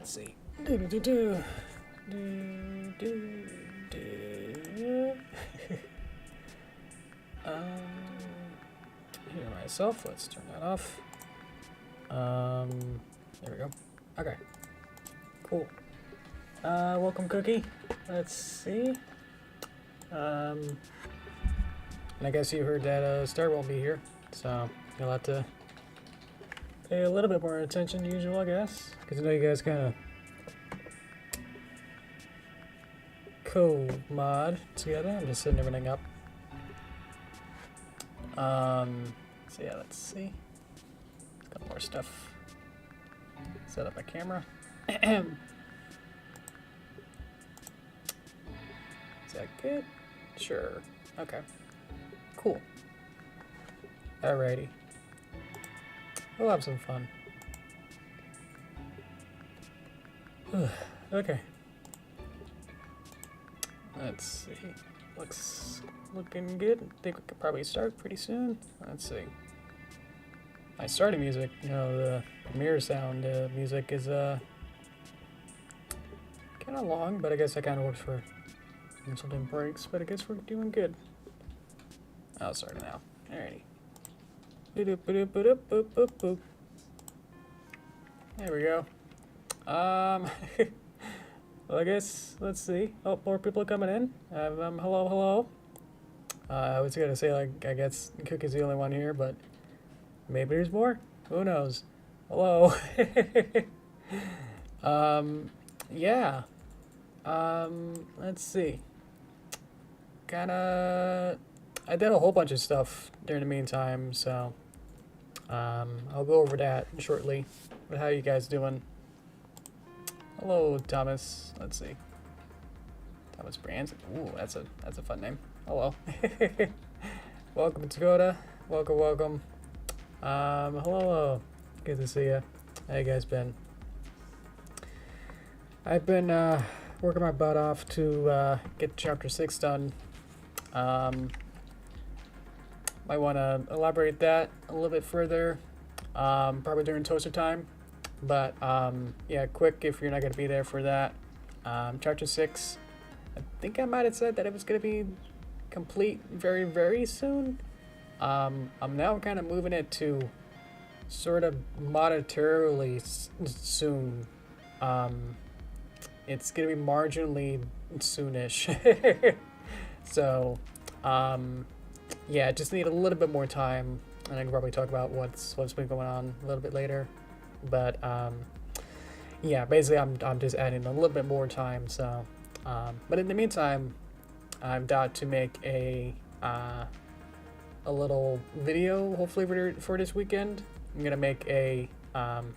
let's see. Hear myself. Let's turn that off. There we go. Okay. Cool. Welcome, Cookie. Let's see. And I guess you heard that Star won't be here, so you'll have to pay a little bit more attention than usual, I guess, because I know you guys kind of co-mod together. I'm just setting everything up. So yeah, let's see. Got more stuff. Set up my camera. Is that good? Sure. Okay. Cool. Alrighty. We'll have some fun. Okay. Let's see. Looking good. I think we could probably start pretty soon. Let's see. My starting music, you know, the Premiere sound music is kind of long, but I guess that kind of works for when something breaks. But I guess we're doing good. I'll start now. Alrighty. There we go. Well, I guess, let's see. Oh, more people are coming in. Hello, hello. I was gonna say, like, I guess Cookie's the only one here, but maybe there's more? Who knows? Hello. Yeah. Let's see. I did a whole bunch of stuff during the meantime, so I'll go over that shortly. But how you guys doing? Hello, Thomas. Let's see. Thomas Brands. Ooh, that's a fun name. Hello. Welcome, Dakota. Welcome. Hello. Good to see you. How you guys been? I've been working my butt off to get Chapter 6 done. Might want to elaborate that a little bit further, probably during toaster time. But yeah, quick if you're not going to be there for that. Chapter 6, I think I might have said that it was going to be complete very, very soon. I'm now kind of moving it to sort of monetarily soon. It's going to be marginally soonish. So, yeah, just need a little bit more time, and I can probably talk about what's been going on a little bit later. But yeah, basically I'm just adding a little bit more time. So, but in the meantime, I'm about to make a little video, hopefully for this weekend. I'm gonna make I'm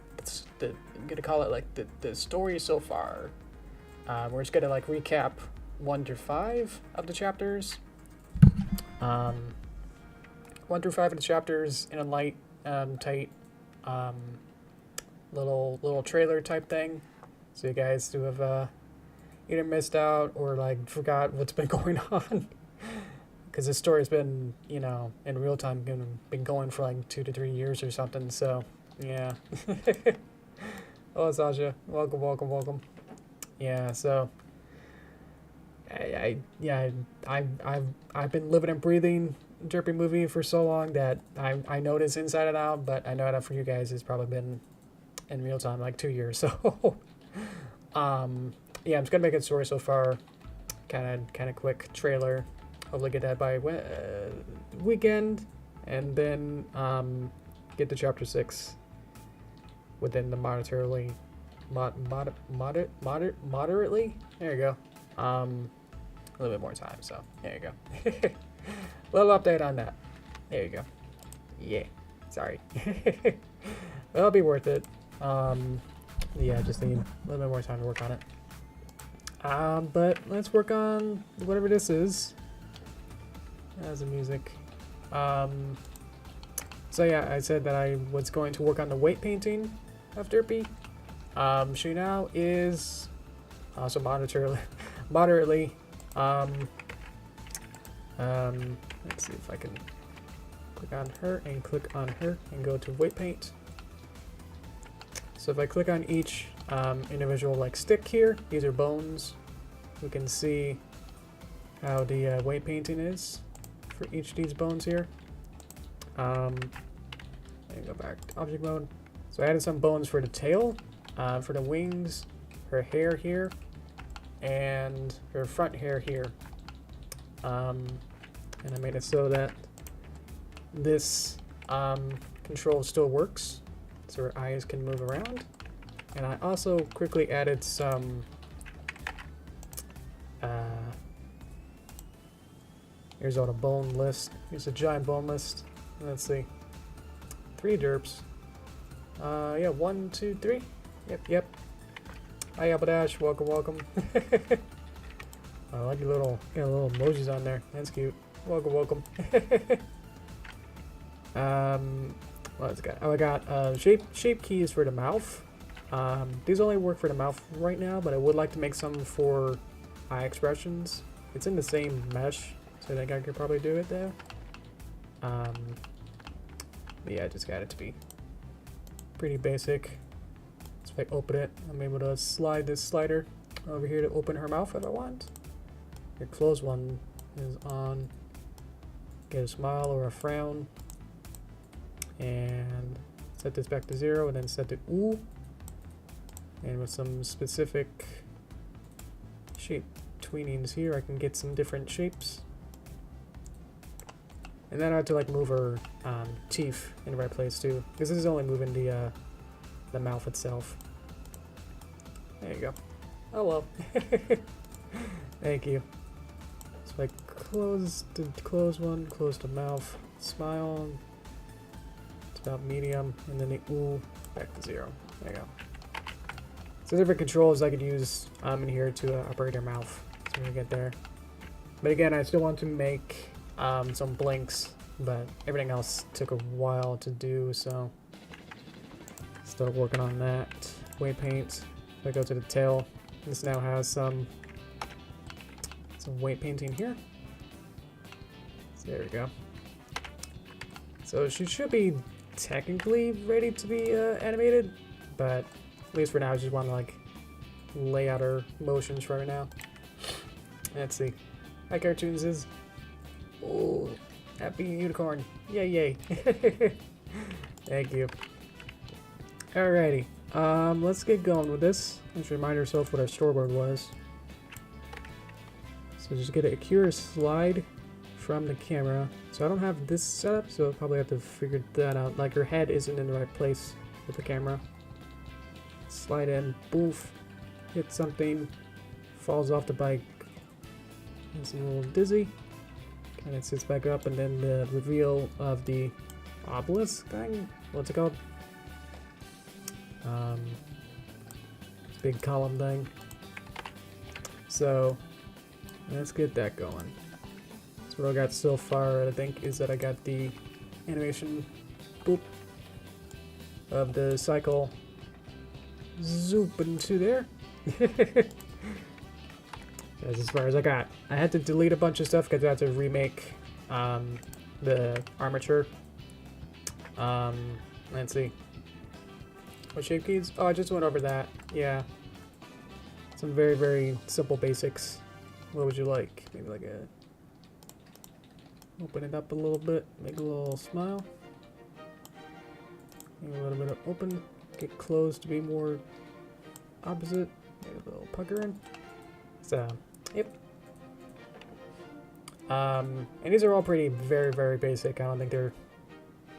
gonna call it like the story so far. We're just gonna like recap 1 through 5 of the chapters. 1 through 5 of the chapters in a light, tight, little trailer type thing, so you guys who have either missed out or like forgot what's been going on, because this story's been, you know, in real time been going for like 2 to 3 years or something. So yeah. Hello, Sasha. Welcome. Yeah. So I've been living and breathing Derpy movie for so long that I know this inside and out, but I know that for you guys it's probably been in real time like 2 years. So yeah, I'm just gonna make a story so far, kind of quick trailer. Hopefully get that by weekend, and then get to Chapter 6 within the moderately. There you go. A little bit more time, so there you go. Little update on that. There you go. Yeah, sorry. It'll be worth it. Yeah, just need a little bit more time to work on it. But let's work on whatever this is as a music. So yeah, I said that I was going to work on the weight painting of Derpy. She now is also moderately. Let's see if I can click on her and go to weight paint. So if I click on each individual like stick here. These are bones. We can see how the weight painting is for each of these bones here. And go back to object mode. So I added some bones for the tail, for the wings, her hair here, and her front hair here. And I made it so that this control still works, so her eyes can move around. And I also quickly added some here's all the bone list. Here's a giant bone list. Let's see. 3 derps. Yeah, 1, 2, 3. Yep. Hi, Dash. Welcome, welcome. I like your little, little emojis on there. That's cute. Welcome, welcome. What's it got? Oh, I got shape keys for the mouth. These only work for the mouth right now, but I would like to make some for eye expressions. It's in the same mesh, so I think I could probably do it there. But yeah, I just got it to be pretty basic. So if I open it, I'm able to slide this slider over here to open her mouth if I want. Your closed one is on. Get a smile or a frown. And set this back to 0 and then set the ooh. And with some specific shape tweenings here, I can get some different shapes. And then I have to like move her teeth in the right place too, because this is only moving the mouth itself. There you go. Oh well. Thank you. So I close one, close the mouth, smile. It's about medium, and then the ooh back to 0. There you go. So different controls I could use in here to operate her mouth. So we get there. But again, I still want to make some blinks, but everything else took a while to do, so still working on that. Weight paint. If I go to the tail, this now has some weight painting here. So there we go. So she should be technically ready to be animated, but at least for now I just want to like lay out her motions for right now. Let's see. Hi Cartoons is. Oh, happy unicorn. Yay. Thank you. Alrighty. Let's get going with this. Let's remind ourselves what our storyboard was. So just get a curious slide from the camera. So I don't have this set up, so I'll probably have to figure that out. Like her head isn't in the right place with the camera. Slide in, boof, hit something, falls off the bike. It's a little dizzy. And it sits back up, and then the reveal of the obelisk thing. What's it called? Big column thing. So let's get that going. So what I got so far, I think, is that I got the animation boop of the cycle zoop into there. That's as far as I got. I had to delete a bunch of stuff because I had to remake the armature. Let's see. What shape keys? Oh, I just went over that. Yeah. Some very, very simple basics. What would you like? Maybe like a... Open it up a little bit. Make a little smile. Maybe a little bit of open. Get closed to be more opposite. Maybe a little pucker in. So, yep. And these are all pretty very, very basic. I don't think they're,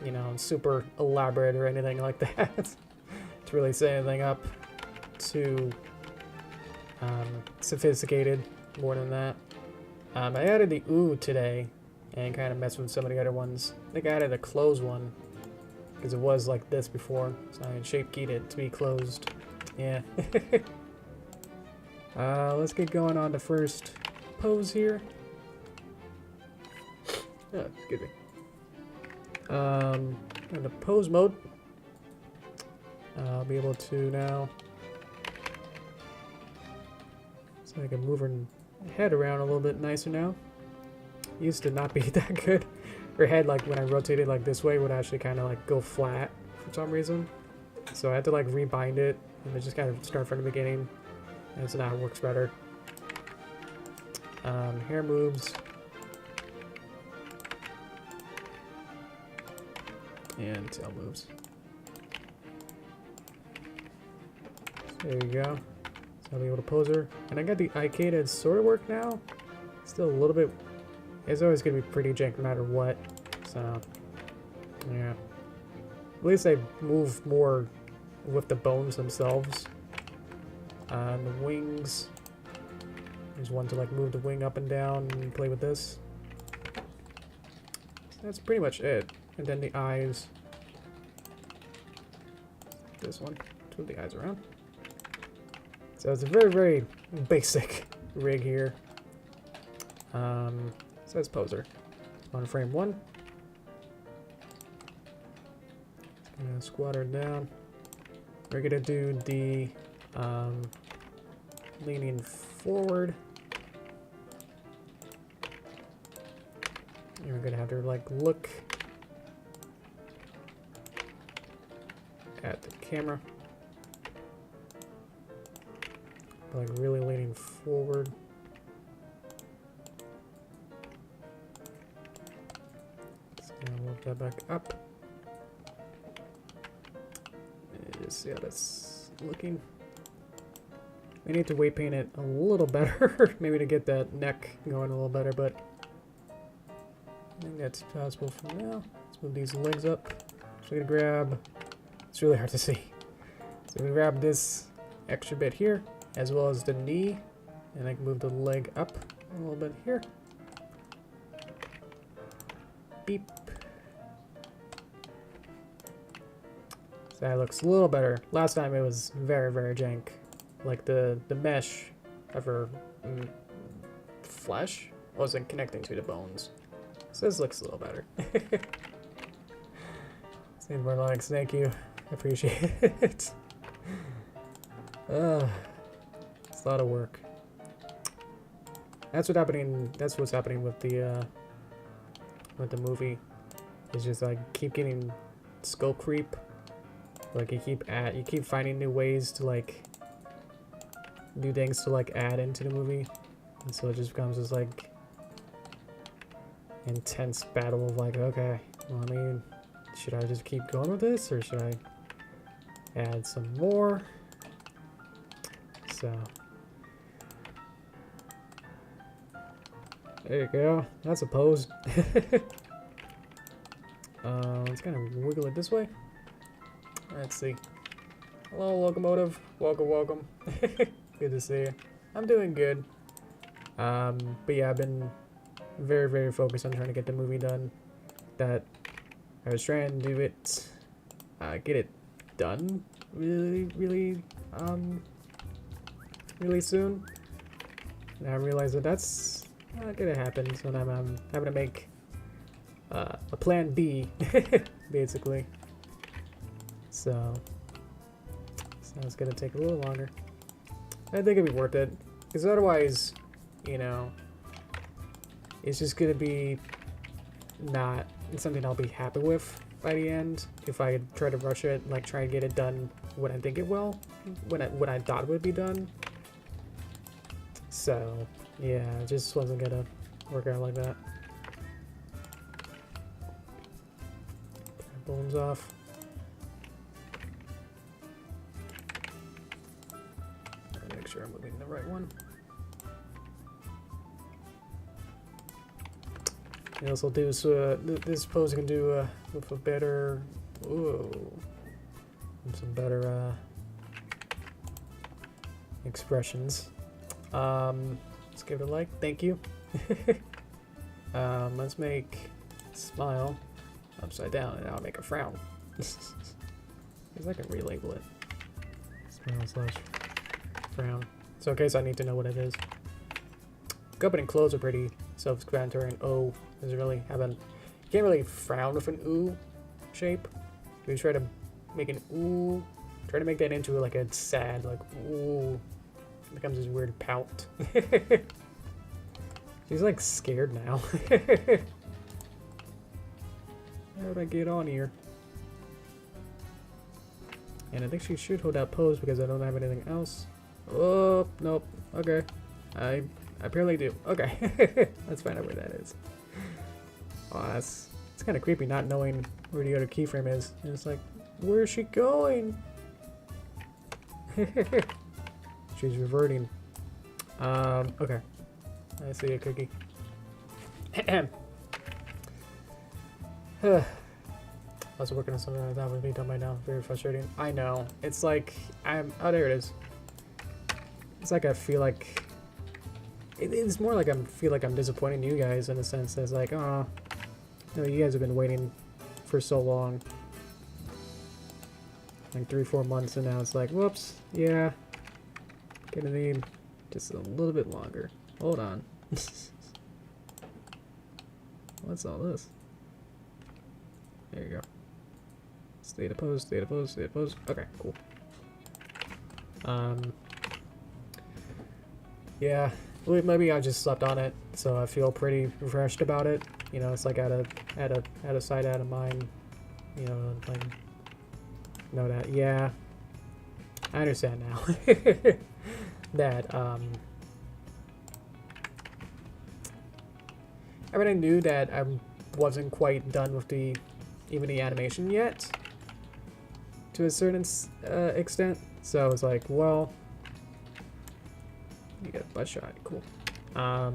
you know, super elaborate or anything like that. To really set anything up too sophisticated more than that. I added the ooh today and kind of messed with some of the other ones. I think I added a close one because it was like this before, so I shape keyed it to be closed. Yeah. Let's get going on the first pose here. Oh, excuse me. In the pose mode, I'll be able to now, so I can move her head around a little bit nicer now. Used to not be that good. Her head, like when I rotated like this way, would actually kind of like go flat for some reason. So I had to like rebind it And they just kind of start from the beginning. And so now it works better. Hair moves. And tail moves. So there you go. So I'll be able to pose her. And I got the IK to sort of work now. Still a little bit. It's always going to be pretty jank no matter what. So, yeah. At least I move more with the bones themselves. And the wings. There's one to like move the wing up and down and play with this. So that's pretty much it. And then the eyes. This one. Move the eyes around. So it's a very, very basic rig here. Says poser. On frame 1. Gonna squat her down. We're gonna do the leaning forward. And we're gonna have her like look at the camera. Like really leaning forward. Just gonna move that back up. And just see how that's looking. We need to weight paint it a little better, maybe to get that neck going a little better, but I think that's possible for now. Let's move these legs up. So we're gonna grab, it's really hard to see. So we grab this extra bit here, as well as the knee, and I can move the leg up a little bit here. Beep. So that looks a little better. Last time it was very, very jank. Like the mesh of her flesh wasn't connecting to the bones. So this looks a little better. Seems more like, thank you. I appreciate it. It's a lot of work. That's what's happening with the movie. It's just like keep getting scope creep. Like you keep finding new ways to like do things to like add into the movie, and so it just becomes this like intense battle of like, okay, well, I mean, should I just keep going with this or should I add some more? So there you go. That's a pose. Let's kind of wiggle it this way. Let's see. Hello, locomotive. Welcome, welcome. Good to see you. I'm doing good. But yeah, I've been very, very focused on trying to get the movie done. That I was trying to do it, get it done really, really, really soon. And I realized that that's not gonna happen, so now I'm having to make a plan B, basically. So it's gonna take a little longer. I think it'd be worth it, because otherwise, you know, it's just gonna be not something I'll be happy with by the end if I try to rush it, like try and get it done when I think it will, when I thought it would be done. So yeah, it just wasn't gonna work out like that. Bones off. Make sure I'm moving the right one. This will do so. This pose can do with a better, some better expressions. Let's give it a like. Thank you. Let's make smile upside down, and I'll make a frown. Because I can relabel it. Smile / frown. So in case I need to know what it is. Open and close are pretty self-explanatory, and O is really you can't really frown with an ooh shape. If you try to make an ooh, try to make that into like a sad, like ooh, it becomes this weird pout. She's like scared now. How would I get on here? And I think she should hold that pose because I don't have anything else. Oh, nope. Okay. I apparently do. Okay. Let's find out where that is. Oh, it's kind of creepy not knowing where the other keyframe is. And it's like, where's she going? She's reverting. Okay. I see a cookie. Also working on something that would be done by now. Very frustrating. I know. It's like oh, there it is. It's like I feel like it's more like I feel like I'm disappointing you guys in a sense. It's like, oh, you know, you guys have been waiting for so long, like 3-4 months, and now it's like, whoops, yeah, gonna need just a little bit longer. Hold on. What's all this? There you go. Stay to pose, stay to pose, stay to pose. Okay, cool. Yeah, maybe I just slept on it, so I feel pretty refreshed about it. You know, it's like out of sight, out of mind. You know, like, know that. Yeah, I understand now. That I mean, I knew that I wasn't quite done with even the animation yet, to a certain extent. So I was like, well, you got a butt shot, cool. I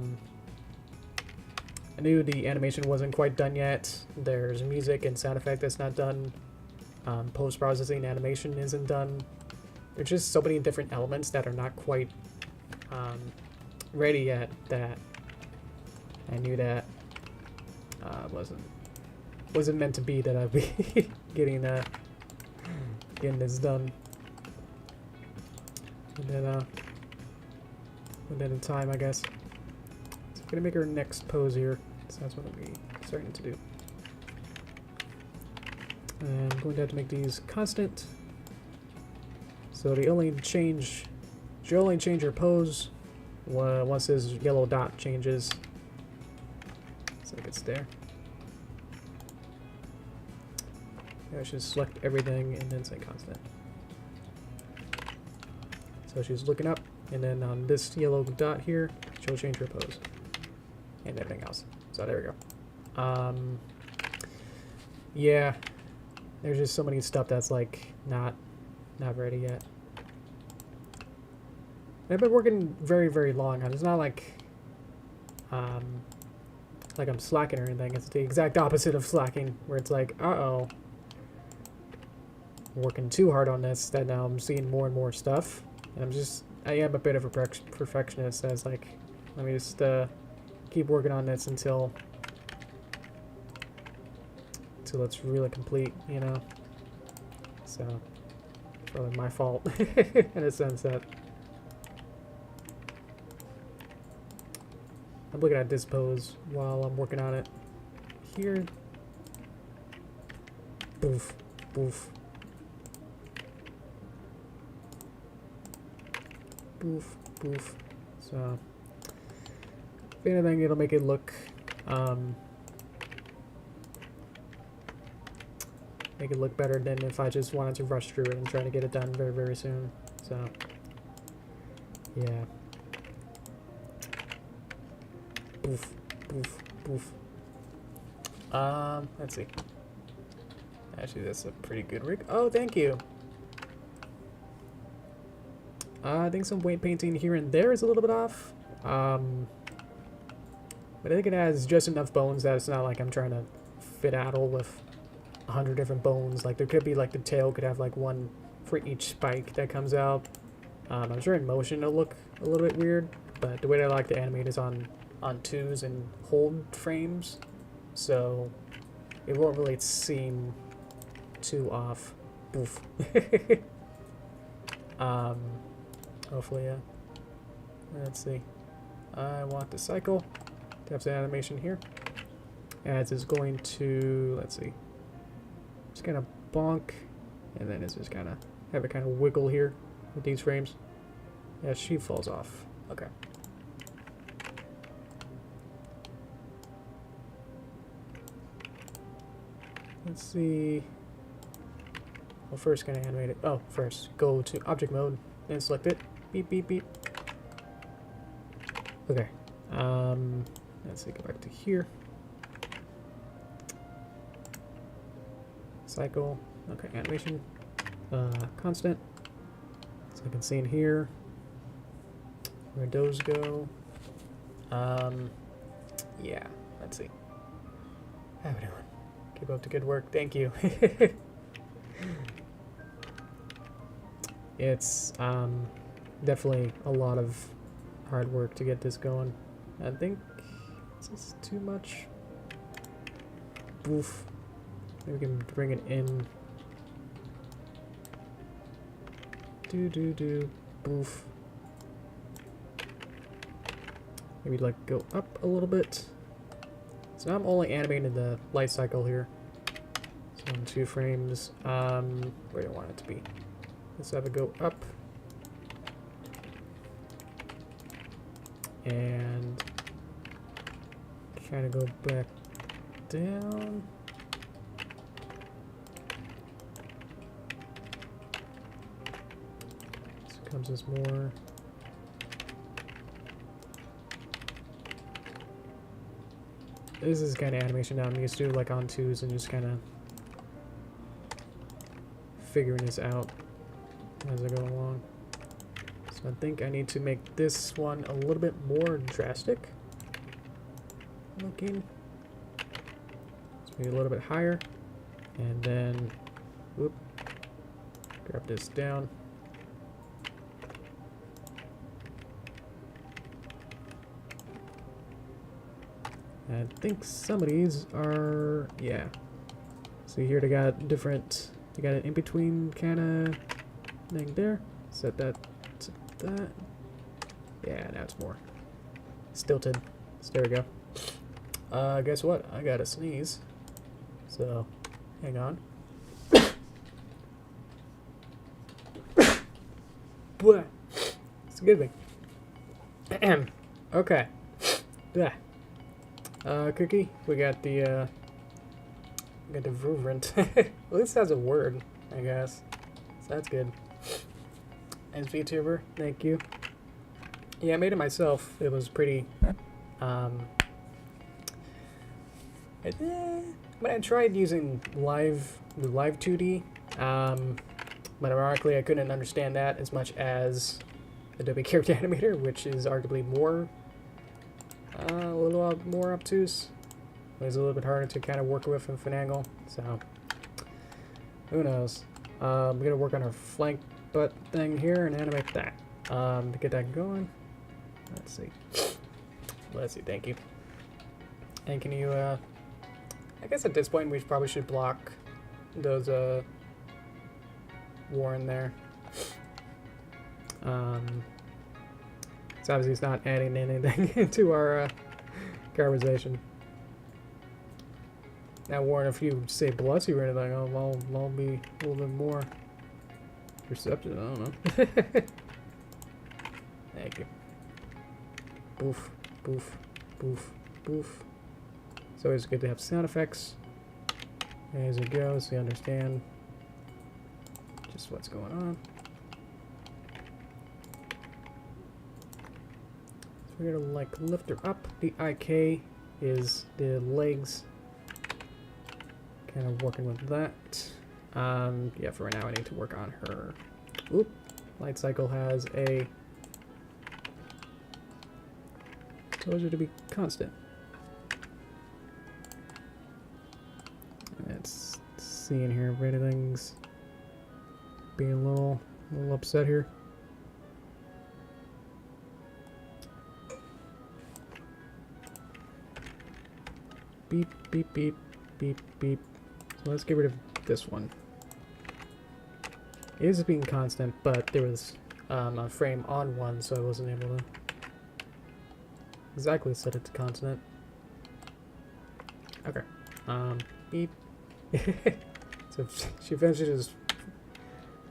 knew the animation wasn't quite done yet. There's music and sound effect that's not done. Post-processing animation isn't done. There's just so many different elements that are not quite ready yet that I knew that wasn't meant to be, that I'd be getting this done. And then in time, I guess. So I'm gonna make our next pose here. So that's what I'm starting to do. And I'm going to have to make these constant. So you only change your pose once this yellow dot changes. So it gets there. I should select everything and then say constant. So she's looking up, and then on this yellow dot here, she'll change her pose. And everything else. So there we go. Yeah. There's just so many stuff that's like not ready yet. I've been working very, very long on it. It's not like I'm slacking or anything. It's the exact opposite of slacking, where it's like, uh-oh, I'm working too hard on this, that now I'm seeing more and more stuff. And I am a bit of a perfectionist, so it's like, let me just keep working on this until it's really complete, you know? So, it's probably my fault, in a sense that I'm looking at this pose while I'm working on it. Here. Boof. Boof. Boof. Boof. So, if anything, it'll make it look, better than if I just wanted to rush through it and try to get it done very, very soon. So, yeah. Boof, boof, boof. Let's see. Actually, that's a pretty good rig. Oh, thank you. I think some weight painting here and there is a little bit off. But I think it has just enough bones that it's not like I'm trying to fiddle with 100 different bones. Like, there could be, like, the tail could have, like, one for each spike that comes out. I'm sure in motion it'll look a little bit weird, but the way that I like to animate is on twos and hold frames, so it won't really seem too off. Boof. Hopefully, yeah. Let's see. I want the cycle. Tap the animation here. As is going to, let's see. Just kind of bonk, and then it's just kind of have it kind of wiggle here with these frames. Yeah, she falls off. Okay. Let's see. Well, first gonna animate it. Oh, first go to object mode, then select it. Beep, beep, beep. Okay. Let's see, go back to here. Cycle. Okay, animation. Constant. So I can see in here where those go. Yeah, let's see. How we doing? Keep up the good work. Thank you. It's definitely a lot of hard work to get this going. I think this is too much. Boof. Maybe we can bring it in. Do. Boof. Maybe like go up a little bit. So I'm only animating the light cycle here. So in 2 frames. Where do I want it to be? Let's have it go up. And kind of go back down. So comes this more. This is kind of animation that I'm used to, like on 2s, and just kind of figuring this out as I go along. So I think I need to make this one a little bit more drastic looking. Let's make it a little bit higher, and then whoop, grab this down. I think some of these are, yeah. See here they got different, you got an in-between kind of thing there. Set that to that. Yeah, now it's more stilted. So there we go. Guess what? I gotta sneeze. So, hang on. Blah. Excuse me. Okay. Blah. Cookie, we got the Vruvant. At least that's a word, I guess. So that's good. As VTuber, thank you. Yeah, I made it myself. It was pretty, when I tried using the live 2D, but ironically I couldn't understand that as much as Adobe Character Animator, which is arguably more a little more obtuse. It's a little bit harder to kind of work with and finagle, so who knows. We're gonna work on our flank butt thing here and animate that to get that going. Let's see. Thank you. And can you? I guess at this point we probably should block those Warren there. So obviously it's not adding anything into our conversation. Now, Warren, if you say bless you or anything, I'll be a little bit more receptive. I don't know. Thank you. Boof, boof, boof, boof. It's always good to have sound effects as it goes, so you understand just what's going on. We're gonna like lift her up. The IK is the legs. Kind of working with that. Yeah, for right now I need to work on her. Oop. Light cycle has a. Told you to be constant. Let's see in here if anything's being a little upset here. Beep, beep, beep, beep, beep. So let's get rid of this one. It is being constant, but there was a frame on one, so I wasn't able to exactly set it to constant. Okay. Beep. So she eventually just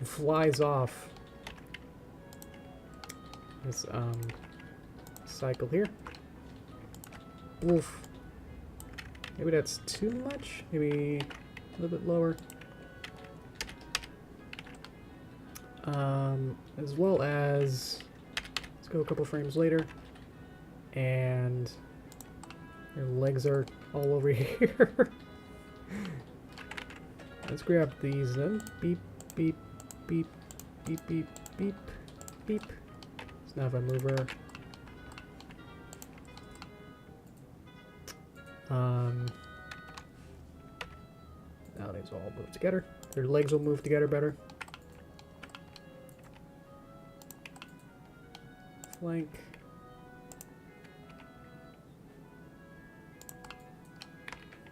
flies off this cycle here. Oof. Maybe that's too much. Maybe a little bit lower. As well as, let's go a couple frames later, and your legs are all over here. Let's grab these then. Beep, beep, beep, beep, beep, beep, beep. So now if I move her, now these all move together. Their legs will move together better. Flank.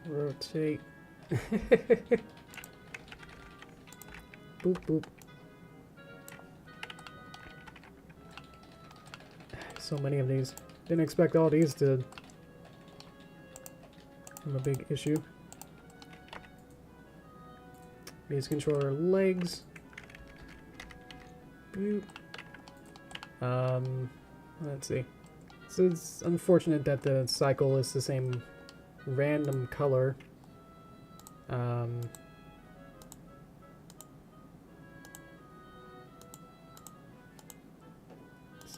Rotate. Boop, boop. So many of these. Didn't expect all these to have a big issue. These control our legs. Boop. Let's see. So it's unfortunate that the cycle is the same random color. Let's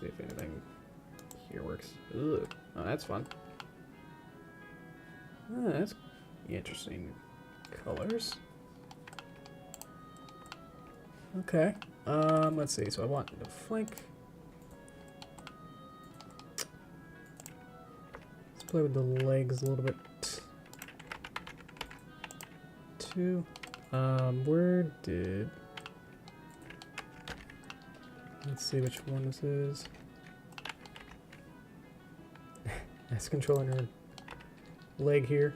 see if anything here works. Ugh. Oh, that's fun. Oh, that's interesting colors. Okay. Let's see. So I want the flank. Let's play with the legs a little bit. Too. Where did... Let's see which one this is. That's controlling her leg here.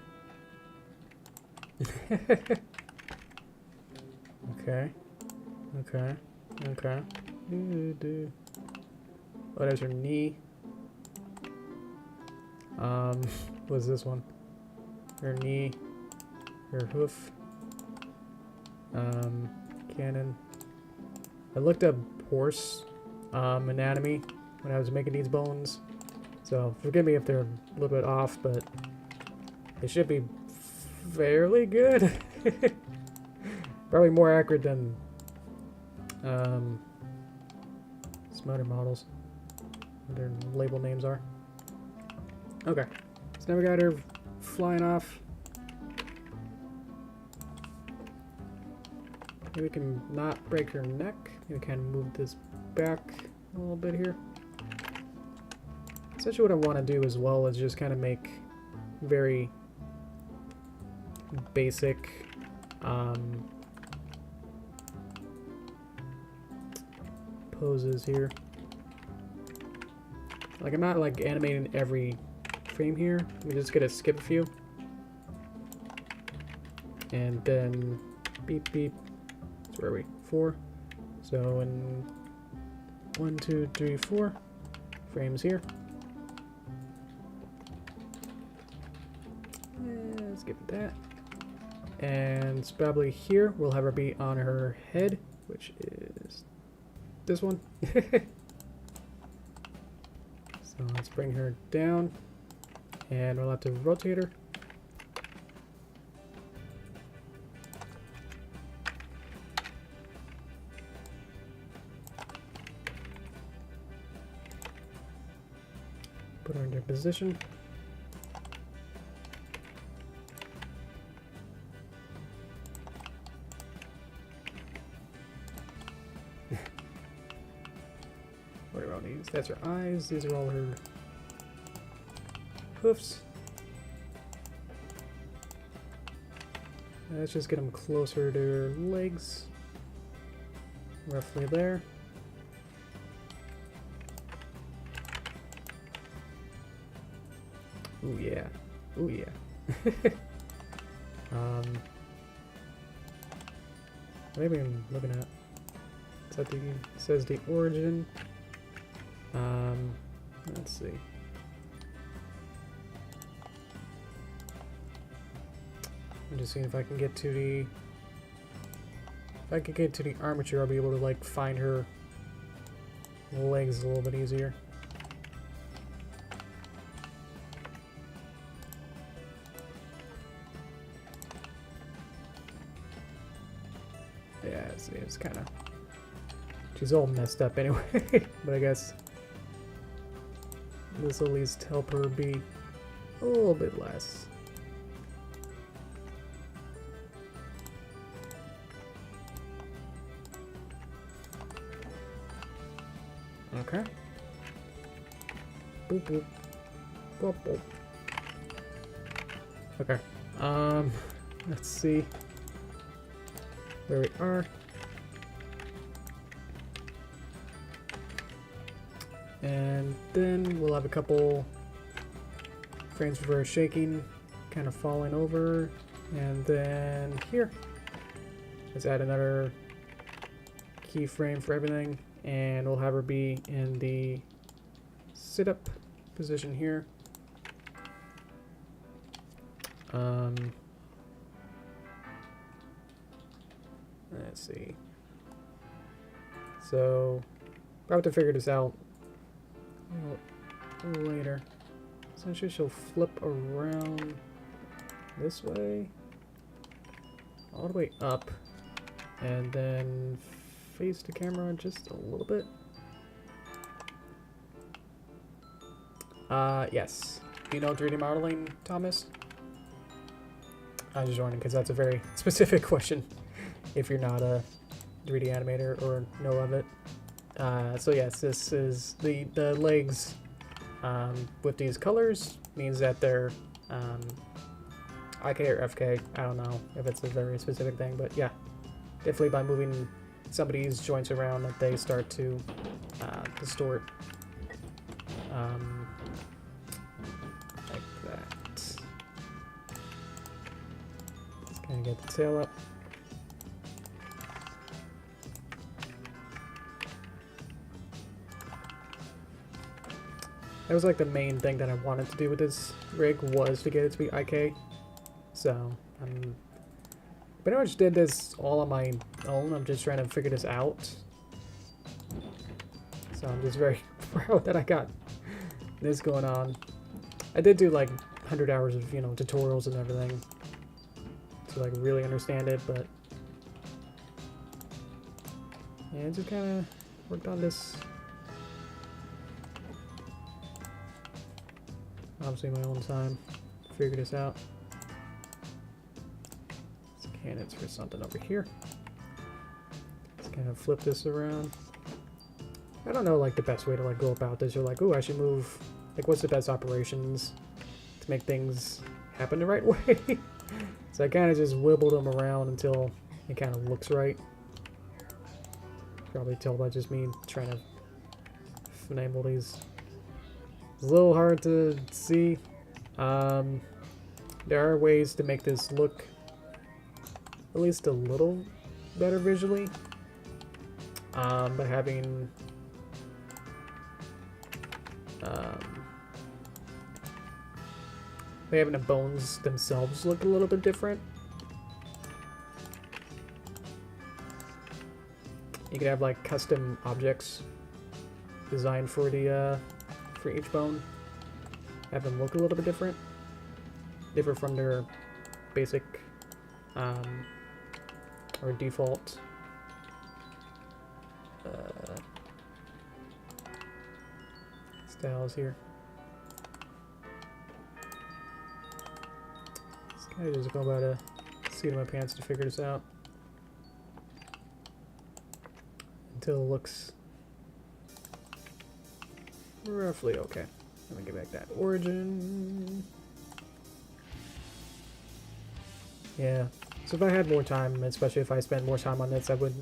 Okay. Okay. Okay. Oh, there's her knee. What's this one? Her knee. Her hoof. Cannon. I looked up horse anatomy when I was making these bones, so forgive me if they're a little bit off, but they should be fairly good. Probably more accurate than some other models. What their label names are. Okay, so now we got her flying off. Maybe we can not break her neck. Maybe we can move this back a little bit here. Essentially what I want to do as well is just kind of make very basic poses here. Like, I'm not like animating every frame here. I'm just gonna skip a few. And then beep beep. So where are we? 4. So in 1, 2, 3, 4 frames here. Let's skip that. And it's probably here we'll have her be on her head, which is this one. So let's bring her down, and we'll have to rotate her. Put her into position. What are all these? That's her eyes. These are all her hoofs. Let's just get them closer to her legs. Roughly there. Ooh yeah. Ooh yeah. Maybe I'm looking at. Is that the, it says the origin. Let's see. I'm just seeing if I can get to the. If I can get to the armature, I'll be able to like find her legs a little bit easier. Yeah, see, it's kind of She's all messed up anyway, but I guess this will at least help her be a little bit less. Okay. Boop, boop. Boop, boop. Okay. Let's see where we are. And then we'll have a couple frames for shaking, kind of falling over. And then here, let's add another keyframe for everything. And we'll have her be in the sit-up position here. Let's see. So, I'll have to figure this out a little later. Essentially, she'll flip around this way, all the way up, and then face the camera just a little bit. Yes. Do you know 3D modeling, Thomas? I was just wondering because that's a very specific question if you're not a 3D animator or know of it. So yes, this is the legs with these colors means that they're IK or FK. I don't know if it's a very specific thing, but yeah, definitely by moving somebody's joints around that they start to distort like that. Just kind of get the tail up. That was like the main thing that I wanted to do with this rig was to get it to be IK. So I'm pretty much did this all on my own. I'm just trying to figure this out. So I'm just very proud that I got this going on. I did do like 100 hours of, you know, tutorials and everything to like really understand it, but yeah, just kind of worked on this. Obviously my own time to figure this out. This candidates for something over here. Let's kind of flip this around. I don't know like the best way to like go about this. You're like, oh, I should move. Like, what's the best operations to make things happen the right way? So I kind of just wibbled them around until it kind of looks right. Probably tell by just me trying to finagle these. It's a little hard to see. There are ways to make this look at least a little better visually by having the bones themselves look a little bit different. You could have like custom objects designed for the for each bone, have them look a little bit different from their basic or default styles here. Just kind of just go by the seat of my pants to figure this out until it looks roughly okay. Let me get back that origin. Yeah. So if I had more time, especially if I spend more time on this, I would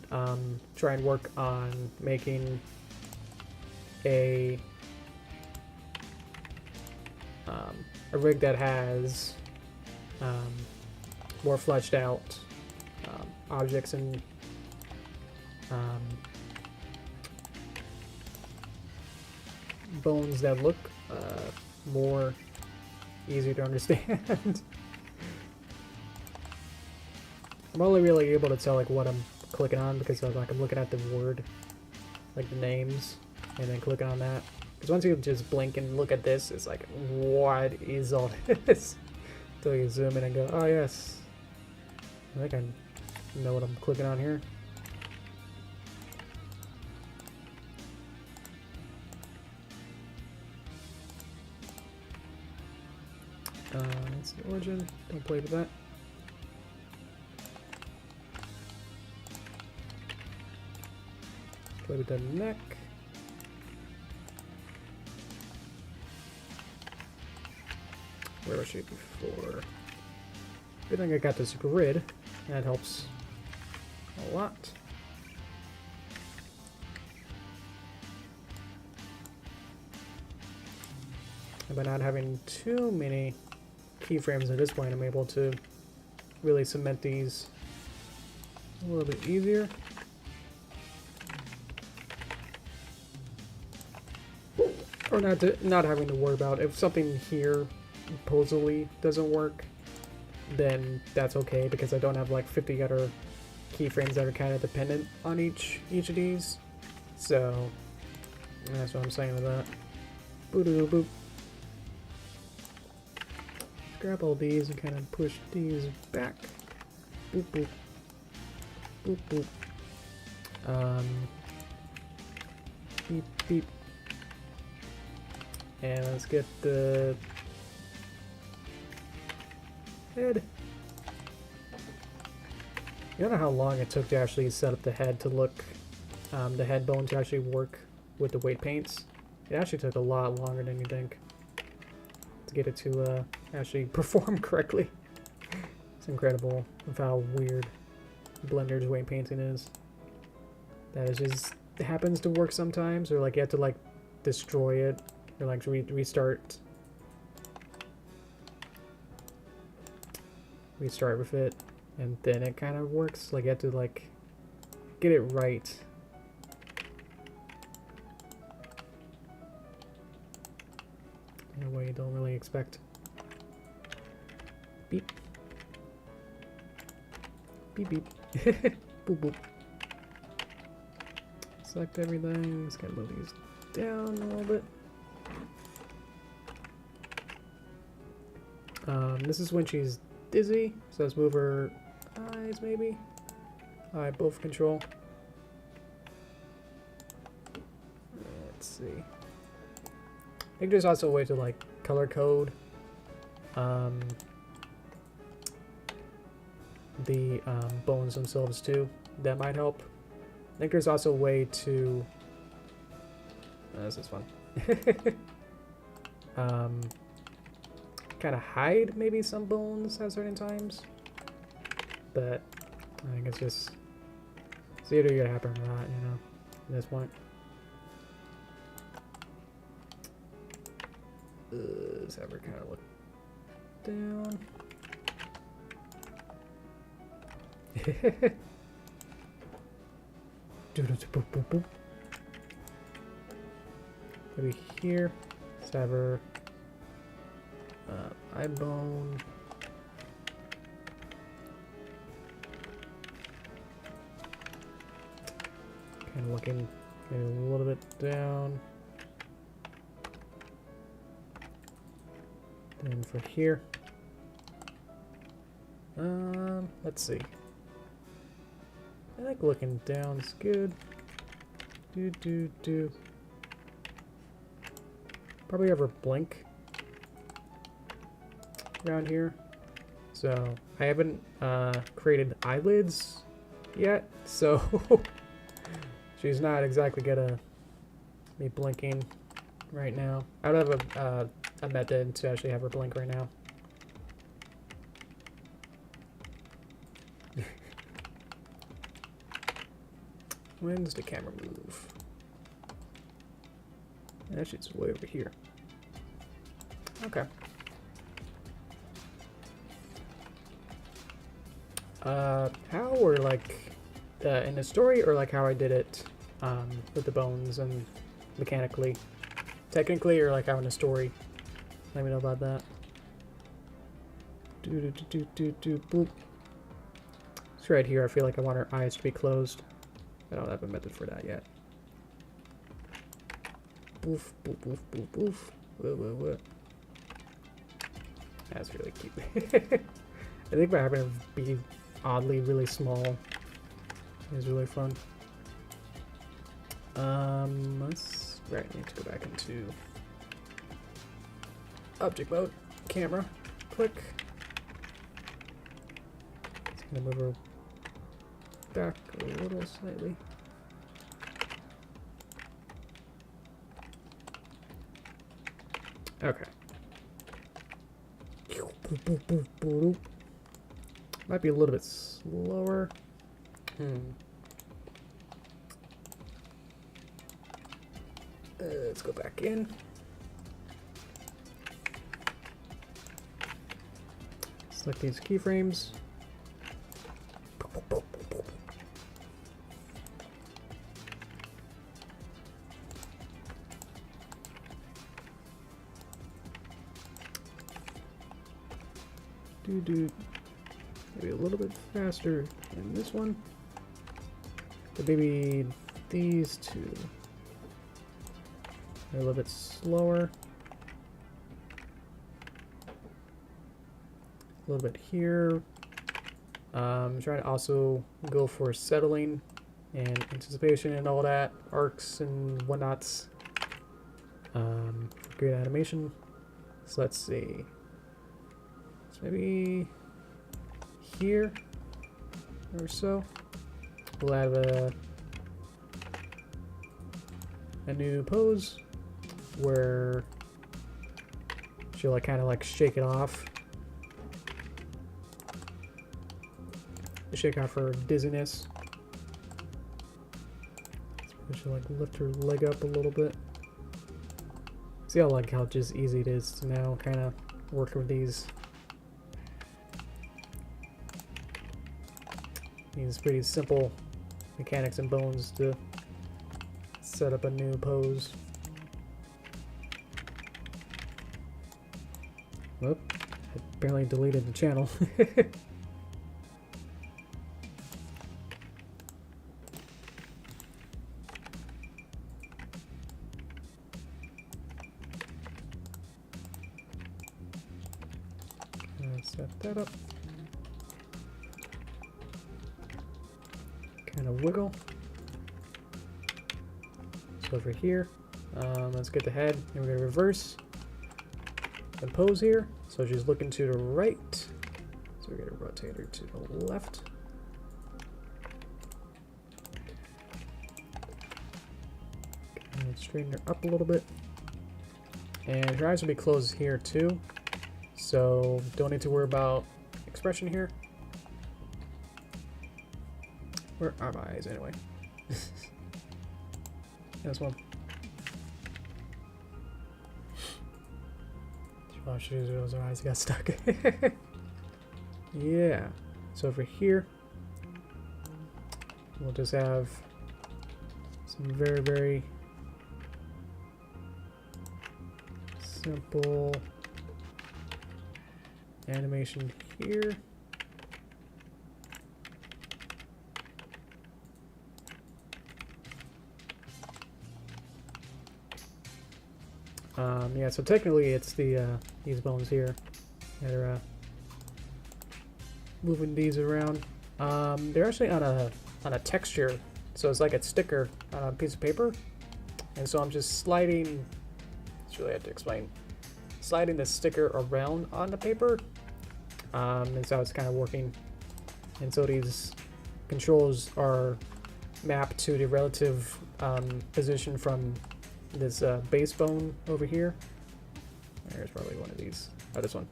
try and work on making a rig that has more fleshed out objects and bones that look more easy to understand. I'm only really able to tell like what I'm clicking on because like I'm looking at the word, like the names, and then clicking on that. Because once you just blink and look at this, it's like, what is all this? Until you zoom in and go, oh yes, I think I know what I'm clicking on here. That's the origin. Don't play with that. Play with the neck. Where was she before? Good thing I got this grid. That helps a lot. And by not having too many keyframes at this point, I'm able to really cement these a little bit easier. Or not having to worry about if something here supposedly doesn't work, then that's okay because I don't have like 50 other keyframes that are kind of dependent on each of these. So that's what I'm saying with that. Boo-doo boop. Grab all these and kind of push these back. Boop boop. Boop boop. Beep beep. And let's get the head. You don't know how long it took to actually set up the head to look, the head bone to actually work with the weight paints. It actually took a lot longer than you think to get it to actually perform correctly. It's incredible of how weird Blender's weight painting is. That it just happens to work sometimes, or like you have to like destroy it, or like restart with it, and then it kind of works. Like you have to like get it right. In a way you don't really expect. Beep. Beep beep. Boop boop. Select everything. Just gotta move these down a little bit. This is when she's dizzy, so let's move her eyes maybe. Alright, both control. Let's see. I think there's also a way to like color code the bones themselves too. That might help. I think there's also a way to this is fun. Kind of hide maybe some bones at certain times, but I think it's just it's either gonna happen or not, you know, at this point. Let's have her kind of look down. Maybe here. Let's have her eye bone. Kind of looking maybe a little bit down. Then for here. Let's see. I think looking down is good. Do. Probably have her blink around here. So I haven't created eyelids yet, so she's not exactly gonna be blinking right now. I don't have a method to actually have her blink right now. When's the camera move? Actually, it's way over here. Okay. How or like in the story, or like how I did it with the bones and mechanically, technically, or like how in the story? Let me know about that. Boop. It's right here. I feel like I want her eyes to be closed. I don't have a method for that yet. Boof, boof, boof, boof, boof. Whoa. That's really cute. I think by having it be oddly really small is really fun. Let's need to go back into object mode, camera, click. gonna move her back a little slightly. Okay. Might be a little bit slower. Let's go back in. Select these keyframes. Maybe a little bit faster in this one. But maybe these two. A little bit slower. A little bit here. Trying to also go for settling and anticipation and all that, arcs and whatnots. Great animation. So let's see. So maybe here or so. We'll have a new pose where she'll like kind of like shake it off. Shake off her dizziness. She'll like lift her leg up a little bit. See how just easy it is to now kind of work with these pretty simple mechanics and bones to set up a new pose. Whoop, I barely deleted the channel. Set that up. Kind of wiggle. So over here, let's get the head, and we're going to reverse and pose here. So she's looking to the right. So we're going to rotate her to the left. And straighten her up a little bit. And her eyes will be closed here too. So don't need to worry about expression here. Where are my eyes anyway? This one. Oh, shoot, her eyes got stuck. Yeah. So over here, we'll just have some very, very simple animation here. Yeah, so technically it's the these bones here that are moving these around. They're actually on a texture, so it's like a sticker on a piece of paper, and so I'm just sliding. It's really hard to explain. Sliding the sticker around on the paper, and so it's kind of working. And so these controls are mapped to the relative position from this base bone over here. There's probably one of these. Oh, this one.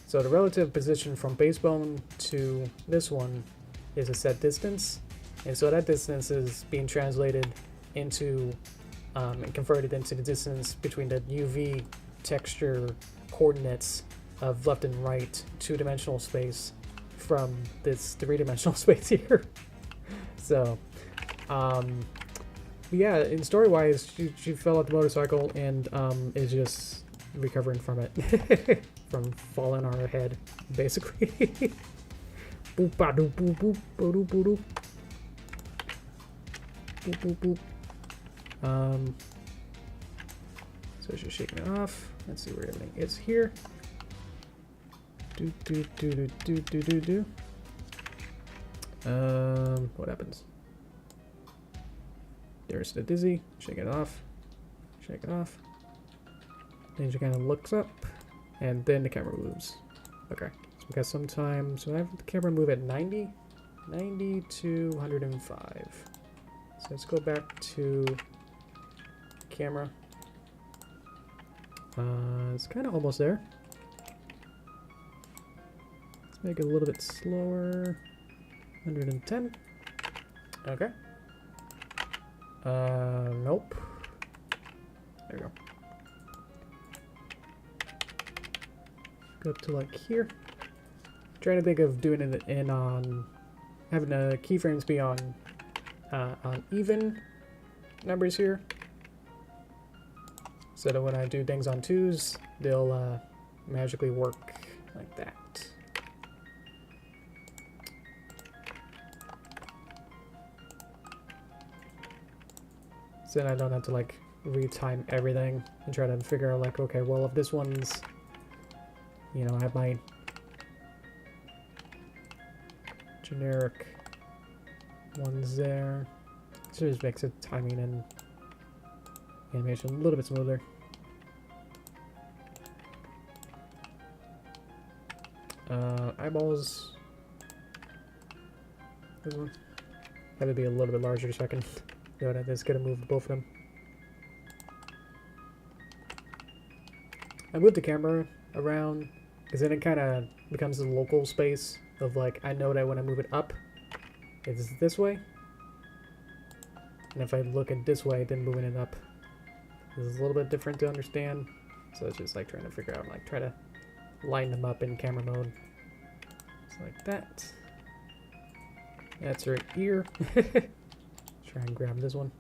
So the relative position from base bone to this one is a set distance, and so that distance is being translated into and converted into the distance between the UV texture coordinates of left and right two-dimensional space from this three-dimensional space here. So yeah, in story-wise, she fell off the motorcycle and is just recovering from it. From falling on her head, basically. Boop, ba, doop, boop, boop, boop, boop, boop, boop, boop, boop. So she's shaking it off. Let's see where everything is here. Do, do, do, do, do, do, do, do. What happens? There's the dizzy. Shake it off. Shake it off. Then she kind of looks up, and then the camera moves. Okay, let's Because sometimes, so I have the camera move at 90 to 105. So let's go back to camera. It's kind of almost there. Let's make it a little bit slower. 110. Okay. Nope. There we go. Go up to like here. Trying to think of doing it in on having the keyframes be on even numbers here, so that when I do things on 2s, they'll magically work like that. So then I don't have to like retime everything and try to figure out like, okay, well if this one's, you know, I have my generic ones there. So it just makes it timing and animation a little bit smoother. Eyeballs. This one. That would be a little bit larger so I can do it. Just gonna move both of them. I moved the camera around because then it kind of becomes a local space of like, I know that when I move it up, it's this way. And if I look at this way, then moving it up is a little bit different to understand. So it's just like trying to figure out, like try to line them up in camera mode. Just like that. That's her ear. Try and grab this one.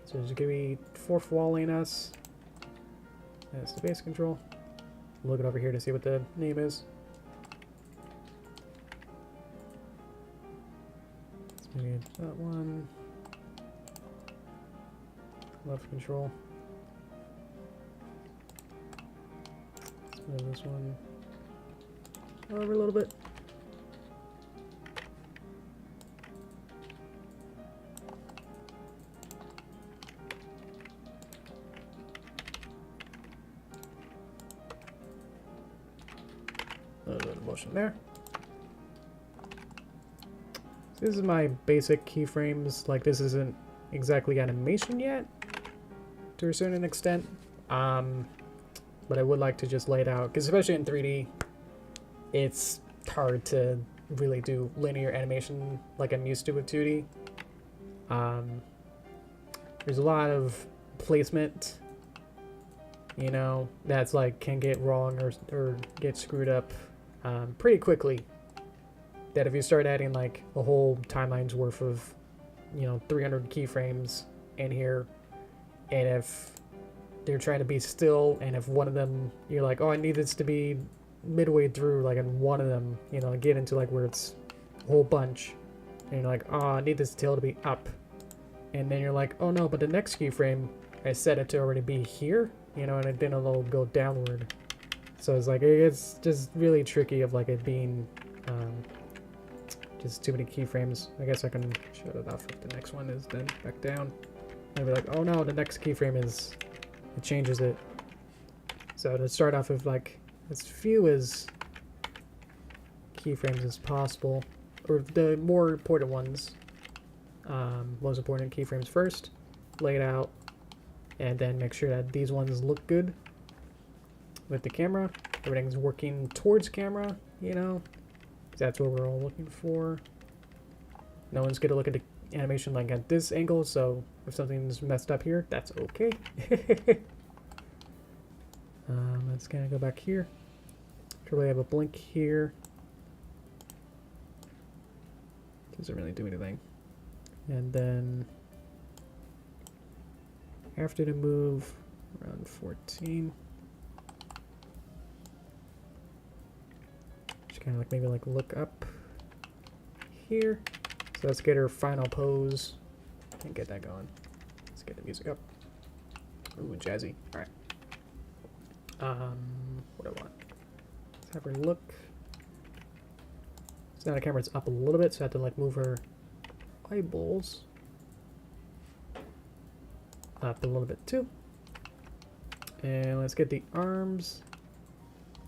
So just give me fourth walling us. That's the base control. Look it over here to see what the name is. Let's maybe that one. Left control. Let's move this one over a little bit. A little bit of motion there. So this is my basic keyframes. Like, this isn't exactly animation yet, to a certain extent. But I would like to just lay it out, because especially in 3D, it's hard to really do linear animation like I'm used to with 2D. There's a lot of placement, you know, that's like can get wrong or get screwed up pretty quickly. That if you start adding like a whole timeline's worth of, you know, 300 keyframes in here, and if they're trying to be still, and if one of them, you're like, oh, I need this to be midway through, like in one of them, you know, get into like where it's a whole bunch, and you're like, oh, I need this tail to be up, and then you're like, oh no, but the next keyframe, I set it to already be here, you know, and then it'll go downward. So it's like, it's just really tricky of like it being just too many keyframes. I guess I can shut it off if the next one is then back down. I'll be like, oh no, the next keyframe is, it changes it. So to start off with like as few as keyframes as possible, or the more important ones, most important keyframes first, lay it out, and then make sure that these ones look good with the camera. Everything's working towards camera, you know. That's what we're all looking for. No one's gonna look at the animation like at this angle, so if something's messed up here, that's okay. Let's kind of go back here. Probably have a blink here. Doesn't really do anything. And then after the move around 14. Kind of like maybe like look up here. So let's get her final pose and get that going. Let's get the music up. Ooh, jazzy. All right. What do I want? Let's have her look. So now the camera's up a little bit, so I have to like move her eyeballs up a little bit too. And let's get the arms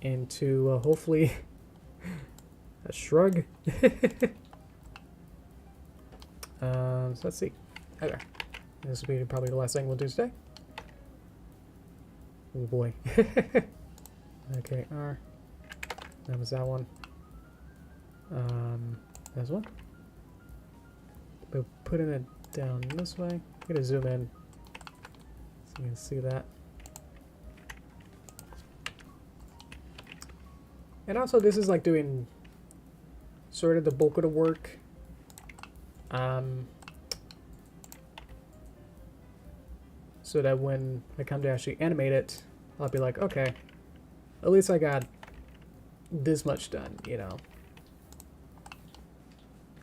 into hopefully a shrug. So let's see. Okay. This will be probably the last thing we'll do today. Oh boy. Okay, R. That was that one. This one. But putting it down this way. I'm gonna zoom in so you can see that. And also, this is like doing sort of the bulk of the work. So that when I come to actually animate it, I'll be like, okay, at least I got this much done, you know.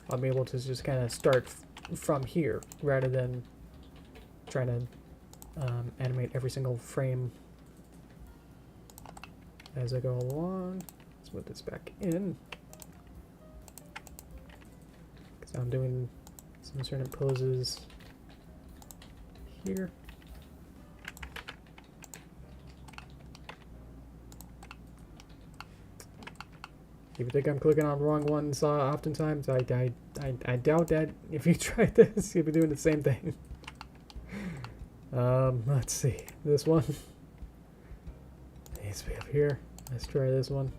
I'll be able to just kind of start from here rather than trying to animate every single frame as I go along. Let's move this back in. Because I'm doing some certain poses here. If you think I'm clicking on wrong ones oftentimes, I doubt that if you try this, you'll be doing the same thing. Let's see. This one needs to be up here. Let's try this one.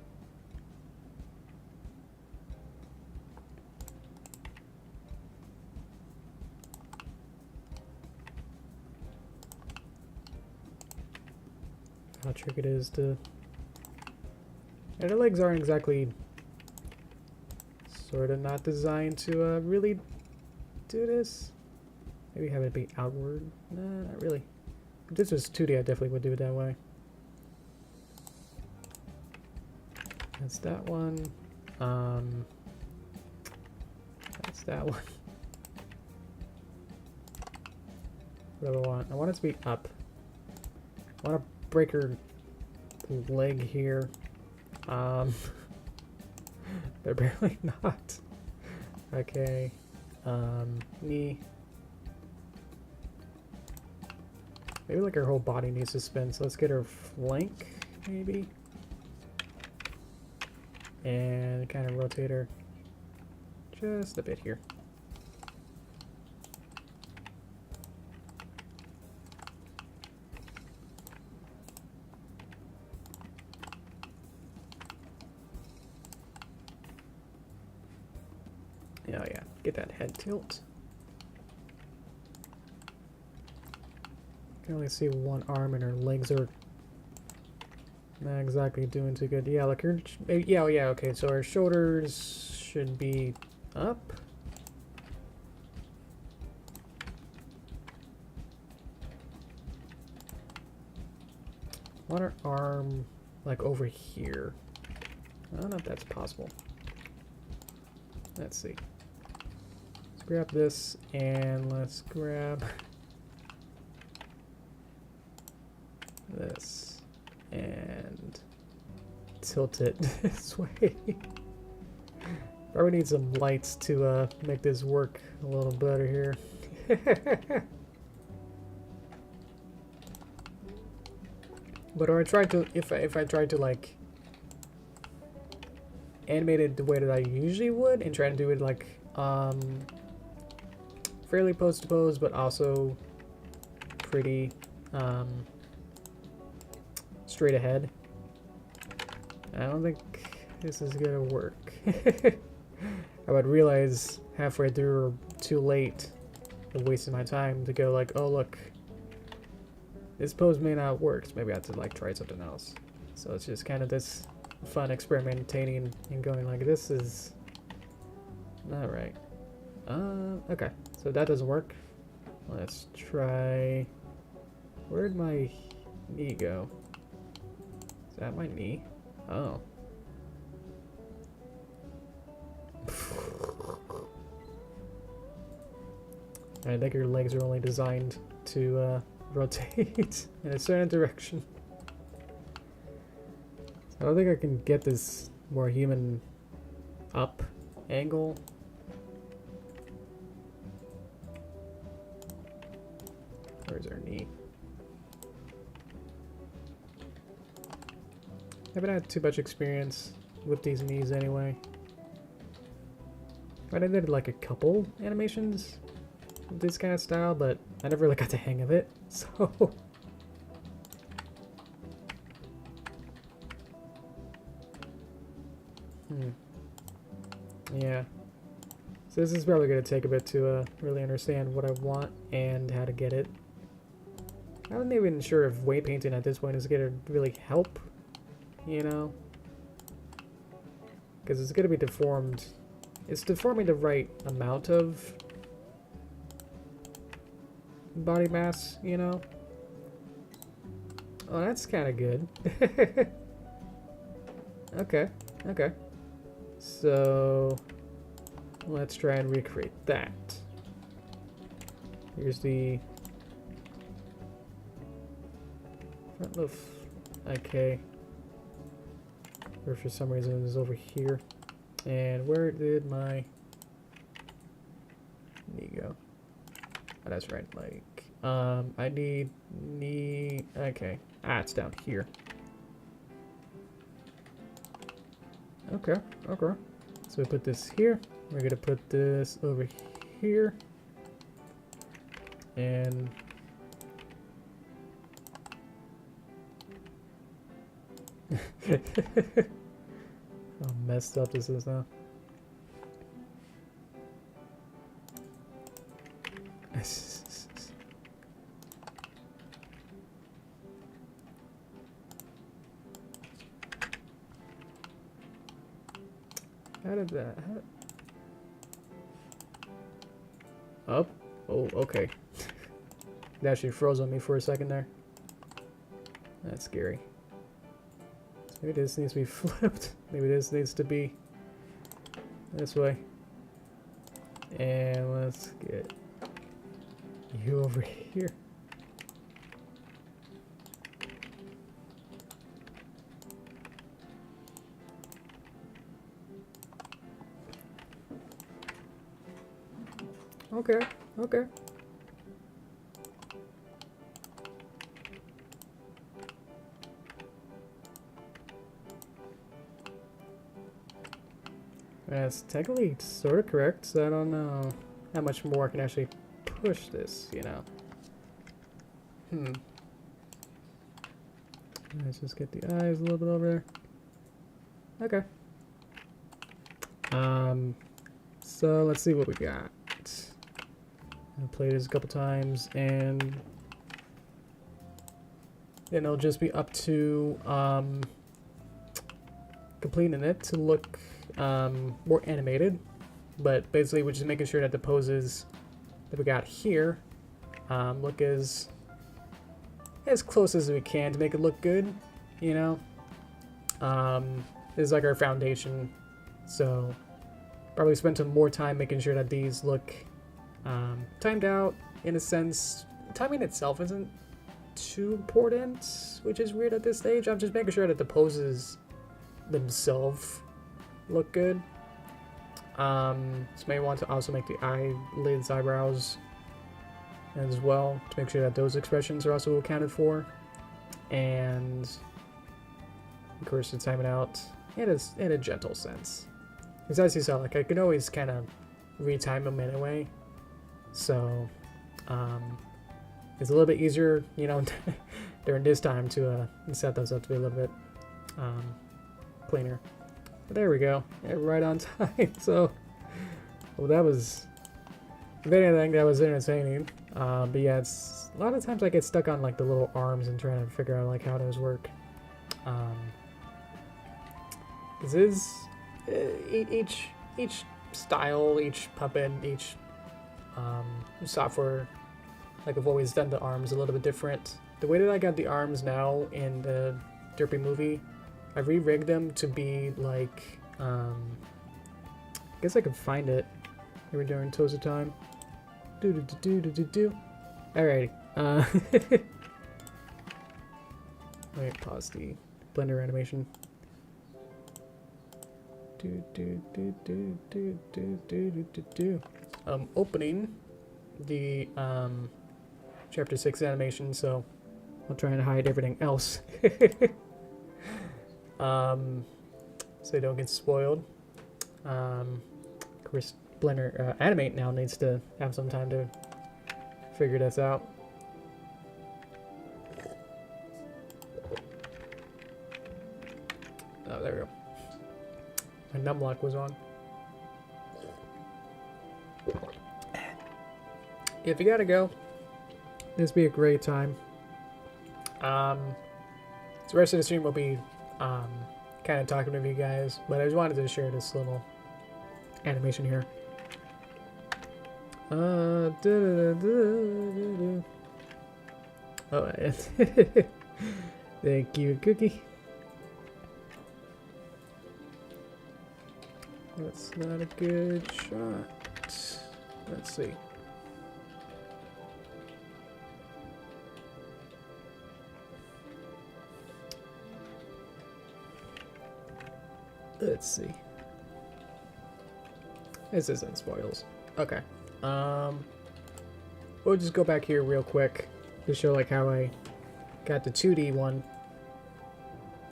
How tricky it is to... And the legs aren't exactly sort of not designed to really do this. Maybe have it be outward. Nah, not really. If this was 2D, I definitely would do it that way. That's that one. That's that one. What do I want? I want it to be up. I want to break her leg here. But apparently not. Okay. Knee. Maybe like her whole body needs to spin, so let's get her flank, maybe. And kind of rotate her just a bit here. Oh yeah, get that head tilt. I can only see one arm and her legs are not exactly doing too good. Yeah, like her, yeah, okay, so her shoulders should be up. I want her arm like over here. I don't know if that's possible. Let's see. Let's grab this and let's grab this and tilt it this way. Probably need some lights to make this work a little better here. But if I tried to like animate it the way that I usually would and try to do it like fairly pose to pose, but also pretty straight ahead, I don't think this is gonna work. I would realize halfway through or too late of wasting my time to go like, oh look, this pose may not work, so maybe I have to like try something else. So it's just kind of this fun experimenting and going like, this is not right. Okay, so that doesn't work. Let's try, where'd my knee go? Is that my knee? Oh. I think your legs are only designed to rotate in a certain direction. I don't think I can get this more human up angle. Where's our knee? haven't had too much experience with these knees anyway. But I did like a couple animations with this kind of style, but I never really got the hang of it, so... Yeah. So this is probably going to take a bit to really understand what I want and how to get it. I'm not even sure if weight painting at this point is going to really help, you know? Because it's going to be deformed. It's deforming the right amount of body mass, you know? Oh, that's kind of good. Okay, okay. So, let's try and recreate that. Here's the front of, okay. Or for some reason is over here. And where did my knee go? Oh, that's right, like, I need knee, okay. Ah, it's down here. Okay, okay. So we put this here. We're gonna put this over here. And how messed up this is now. How did that? Up? Oh, okay. It actually froze on me for a second there. That's scary. So maybe this needs to be flipped. Maybe this needs to be this way. And let's get you over here. Okay, okay. That's technically sort of correct, so I don't know how much more I can actually push this, you know. Let's just get the eyes a little bit over there. Okay. So let's see what we got. I played this a couple times, and then it'll just be up to completing it to look more animated. But basically, we're just making sure that the poses that we got here look as close as we can to make it look good. You know, this is like our foundation, so probably spend some more time making sure that these look timed out. In a sense, timing itself isn't too important, which is weird at this stage. I'm just making sure that the poses themselves look good. So may want to also make the eyelids, eyebrows as well, to make sure that those expressions are also accounted for. And of course, to time it out in a gentle sense. Because as you saw, like, I can always kind of retime them anyway. So, it's a little bit easier, you know, during this time to set those up to be a little bit cleaner. But there we go. Yeah, right on time. So, well, that was, if anything, that was entertaining. But yeah, it's a lot of times I get stuck on like the little arms and trying to figure out like how those work. This is each style, each puppet, each software, like I've always done the arms a little bit different. The way that I got the arms now in the Derpy movie, I re-rigged them to be like, I guess I could find it. Maybe during Toes of Time. Alright. Wait, pause the Blender animation. Opening the chapter 6 animation, so I'll try and hide everything else. so they don't get spoiled. Of course, Blender Animate now needs to have some time to figure this out. Oh, there we go. My numlock was on. If you gotta go, this would be a great time. So the rest of the stream will be kind of talking with you guys, but I just wanted to share this little animation here. Oh, thank you, Cookie. That's not a good shot. Let's see. Let's see. This isn't spoils. Okay. We'll just go back here real quick to show like how I got the 2D one.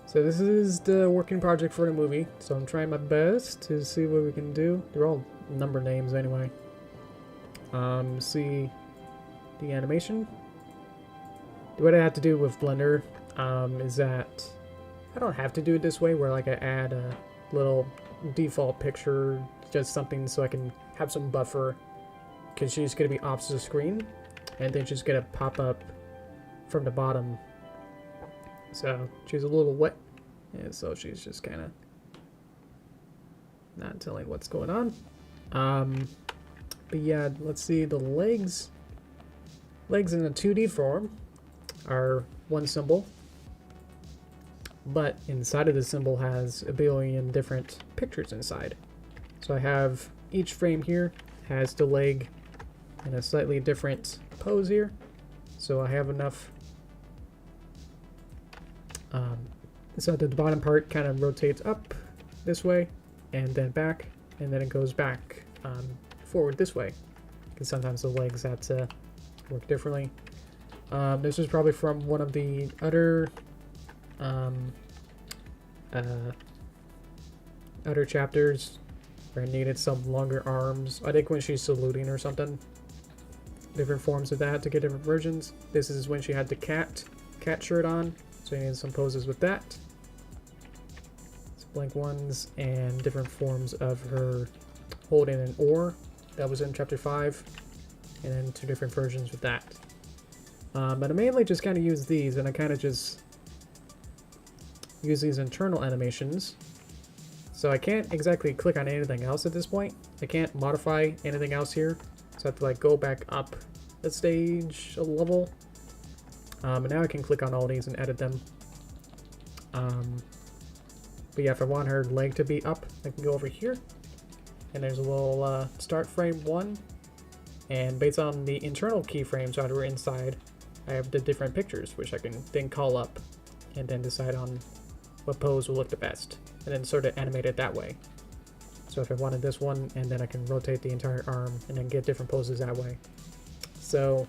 So this is the working project for the movie. So I'm trying my best to see what we can do. They're all number names anyway. See the animation. What I have to do with Blender is that I don't have to do it this way where like I add a little default picture, just something so I can have some buffer, because she's going to be opposite the screen and then she's going to pop up from the bottom. So she's a little wet, and so she's just kind of not telling what's going on. But yeah, let's see, the legs in the 2D form are one symbol, but inside of the symbol has a billion different pictures inside. So I have each frame here has the leg in a slightly different pose here. So I have enough. So the bottom part kind of rotates up this way and then back, and then it goes back forward this way, because sometimes the legs have to work differently. This is probably from one of the other chapters where I needed some longer arms. I think when she's saluting or something. Different forms of that to get different versions. This is when she had the cat shirt on, so I needed some poses with that. It's blank ones and different forms of her holding an oar. That was in chapter 5, and then 2 different versions with that. But I mainly just kind of use these, and I kind of just use these internal animations. So I can't exactly click on anything else at this point. I can't modify anything else here. So I have to like go back up a stage, a level. And now I can click on all these and edit them. But yeah, if I want her leg to be up, I can go over here. And there's a little start frame 1. And based on the internal keyframes that were inside, I have the different pictures, which I can then call up and then decide on what pose will look the best. And then sort of animate it that way. So if I wanted this one, and then I can rotate the entire arm and then get different poses that way. So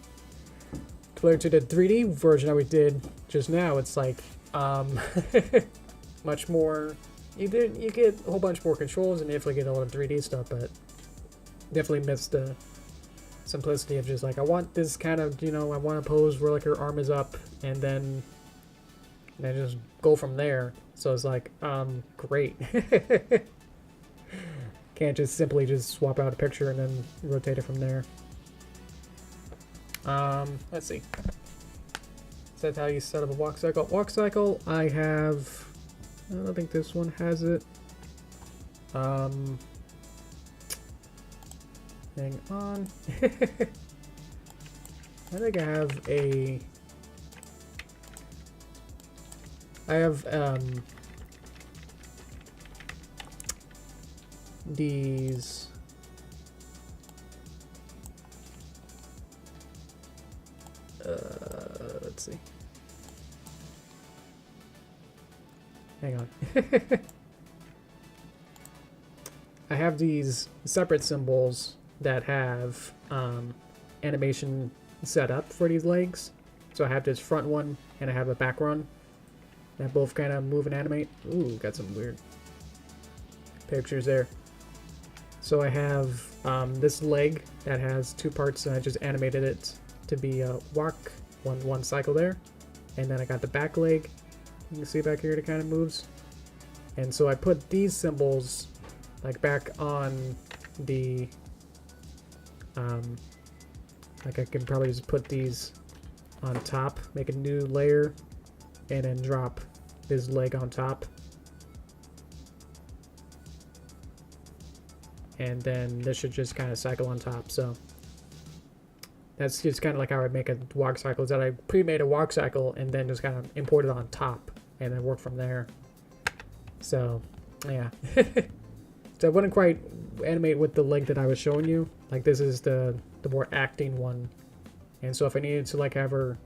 compared to the 3D version that we did just now, it's like much more. You get a whole bunch more controls and you definitely get a lot of 3D stuff, but definitely missed the simplicity of just like, I want this kind of, I want a pose where like her arm is up, and then just go from there. So it's like, great. Can't just simply just swap out a picture and then rotate it from there. Let's see. Is that how you set up a walk cycle? Walk cycle, I have, I don't think this one has it. Hang on. I think I have these. Let's see. Hang on. I have these separate symbols that have animation set up for these legs. So I have this front one and I have a back one. that both kind of move and animate. Ooh, got some weird pictures there. So I have this leg that has two parts, and I just animated it to be a walk, one cycle there. And then I got the back leg. You can see back here it kind of moves. And so I put these symbols like back on the, like I can probably just put these on top, make a new layer, and then drop this leg on top. And then this should just kind of cycle on top. So that's just kind of like how I would make a walk cycle, is that I pre-made a walk cycle and then just kind of import it on top and then work from there. So yeah. So I wouldn't quite animate with the leg that I was showing you. Like this is the more acting one. And so if I needed to like have her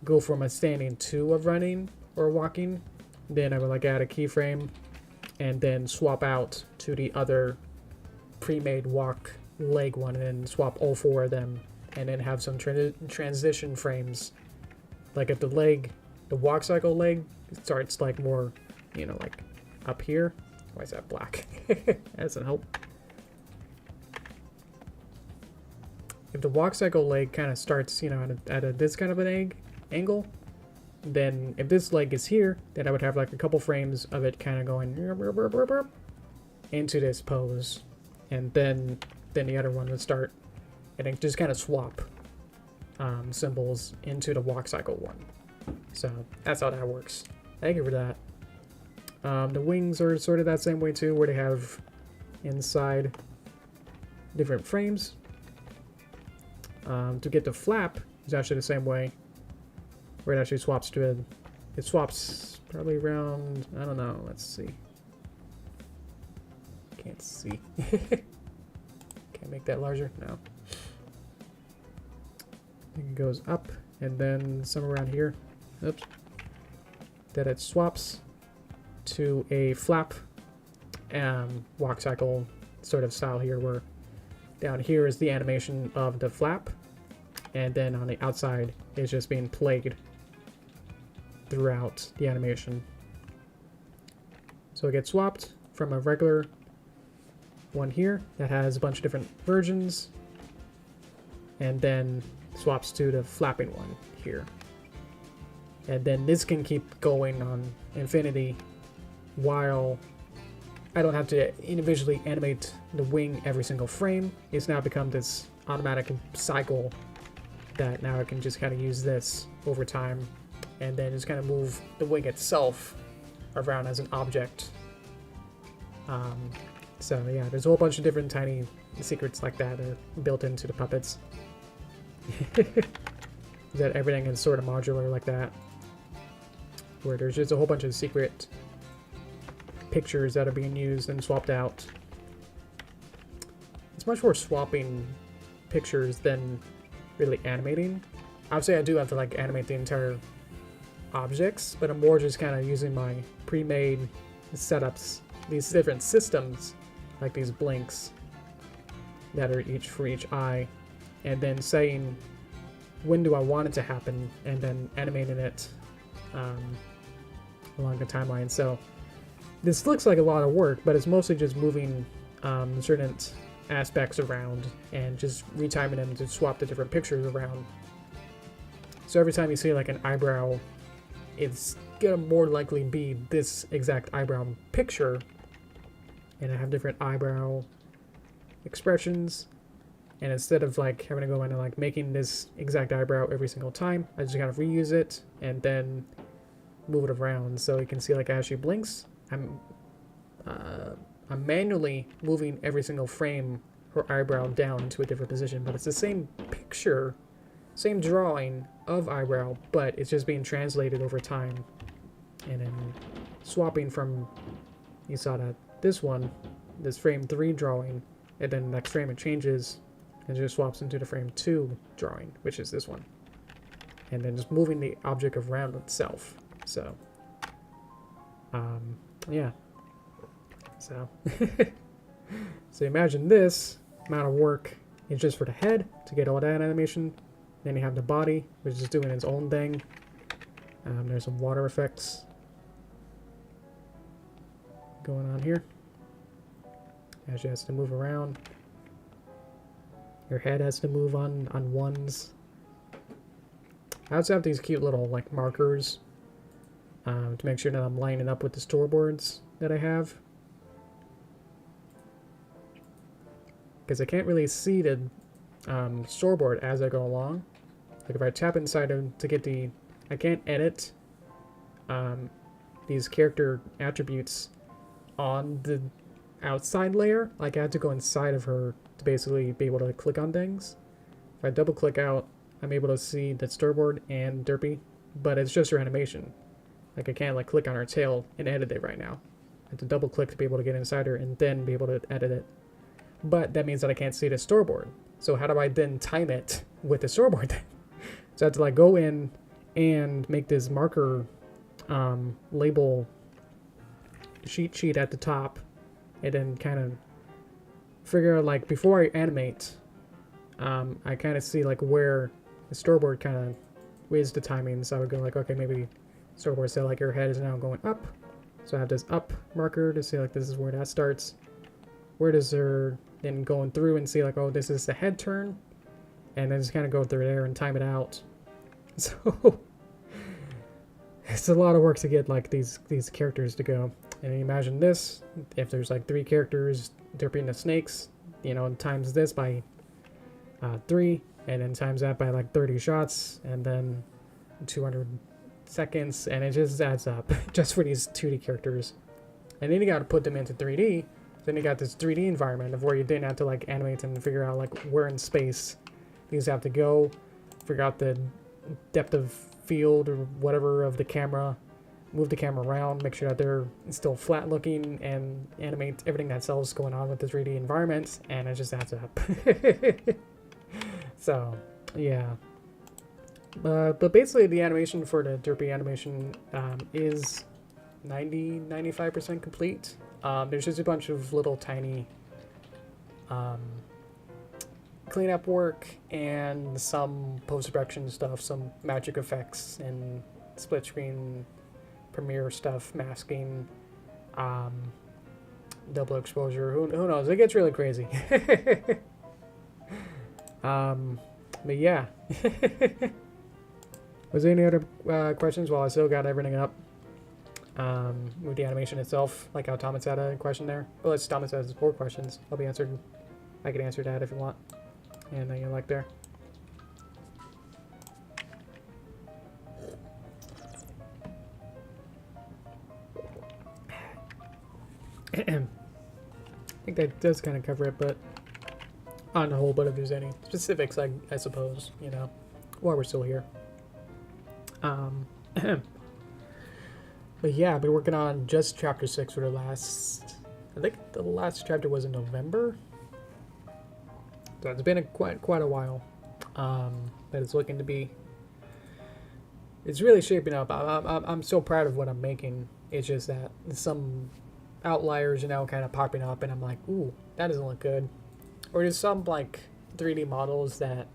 go from a standing to a running or walking, then I would like add a keyframe and then swap out to the other pre-made walk leg one, and then swap all four of them, and then have some transition frames. Like if the walk cycle leg starts like more, you know, like up here. Why is that black? That doesn't help. If the walk cycle leg kind of starts, you know, at this kind of an angle, then if this leg is here, then I would have like a couple frames of it kind of going into this pose, and then the other one would start, and then just kind of swap symbols into the walk cycle one. So that's how that works. Thank you for that. The wings are sort of that same way too, where they have inside different frames. To get the flap is actually the same way, where it actually swaps to it swaps probably around, I don't know, let's see. Can't see. Can't make that larger? No. I think it goes up, and then somewhere around here, oops, that it swaps to a flap walk cycle sort of style here, where down here is the animation of the flap, and then on the outside is just being played throughout the animation. So it gets swapped from a regular one here that has a bunch of different versions, and then swaps to the flapping one here. And then this can keep going on infinity while I don't have to individually animate the wing every single frame. It's now become this automatic cycle that now I can just kind of use this over time, and then just kind of move the wing itself around as an object. So yeah, there's a whole bunch of different tiny secrets like that built into the puppets. That everything is sort of modular like that, where there's just a whole bunch of secret pictures that are being used and swapped out. It's much more swapping pictures than really animating. Obviously I do have to like animate the entire objects, but I'm more just kind of using my pre-made setups, these different systems, like these blinks that are each for each eye, and then saying when do I want it to happen, and then animating it along the timeline. So this looks like a lot of work, but it's mostly just moving certain aspects around and just retiming them to swap the different pictures around. So every time you see like an eyebrow, it's gonna more likely be this exact eyebrow picture, and I have different eyebrow expressions. And instead of like having to go in and like making this exact eyebrow every single time, I just kind of reuse it and then move it around. So you can see like as she blinks, I'm manually moving every single frame her eyebrow down into a different position, but it's the same picture, same drawing of eyebrow, but it's just being translated over time, and then swapping from, you saw that this one, this frame 3 drawing, and then the next frame it changes and just swaps into the frame 2 drawing, which is this one, and then just moving the object around itself. So yeah, so so imagine this amount of work is just for the head to get all that animation. Then you have the body, which is doing its own thing. There's some water effects going on here. As she has to move around. Your head has to move on ones. I also have these cute little like markers to make sure that I'm lining up with the storyboards that I have. Because I can't really see the storyboard as I go along. Like if I tap inside to get the... I can't edit these character attributes on the outside layer. Like I have to go inside of her to basically be able to click on things. If I double click out, I'm able to see the storyboard and Derpy, but it's just her animation. Like I can't like click on her tail and edit it right now. I have to double click to be able to get inside her and then be able to edit it. But that means that I can't see the storyboard. So how do I then time it with the storyboard then? So I have to like go in and make this marker label sheet at the top, and then kind of figure out like before I animate, I kind of see like where the storyboard kind of is the timing. So I would go like, okay, maybe storyboard said like your head is now going up, so I have this up marker to see like this is where that starts. Where does there then going through and see like, oh, this is the head turn, and then just kind of go through there and time it out. So it's a lot of work to get like these characters to go. And imagine this, if there's like 3 characters, Derpy and the snakes, you know, and times this by 3, and then times that by like 30 shots, and then 200 seconds, and it just adds up just for these 2D characters. And then you got to put them into 3D. Then you got this 3D environment of where you didn't have to like animate and figure out like where in space these have to go, figure out the depth of field or whatever of the camera, move the camera around, make sure that they're still flat looking, and animate everything that's else going on with the 3D environment, and it just adds up. So, yeah. But basically the animation for the Derpy animation is 95% complete. There's just a bunch of little tiny cleanup work and some post-production stuff, some magic effects and split screen premiere stuff, masking, double exposure, who knows, it gets really crazy. But yeah. Was there any other questions while I still got everything up? With the animation itself, like how Thomas had a question there. Well, it's Thomas has 4 questions. I'll be answered. I can answer that if you want. And then you like there. I think that does kind of cover it, but on the whole, but if there's any specifics, I suppose, you know, while we're still here. But yeah, I've been working on just chapter 6 for the last, I think the last chapter was in November. So it's been quite a while. But it's looking to be, it's really shaping up. I'm so proud of what I'm making. It's just that some outliers are now kind of popping up, and I'm like, ooh, that doesn't look good. Or there's some like 3D models that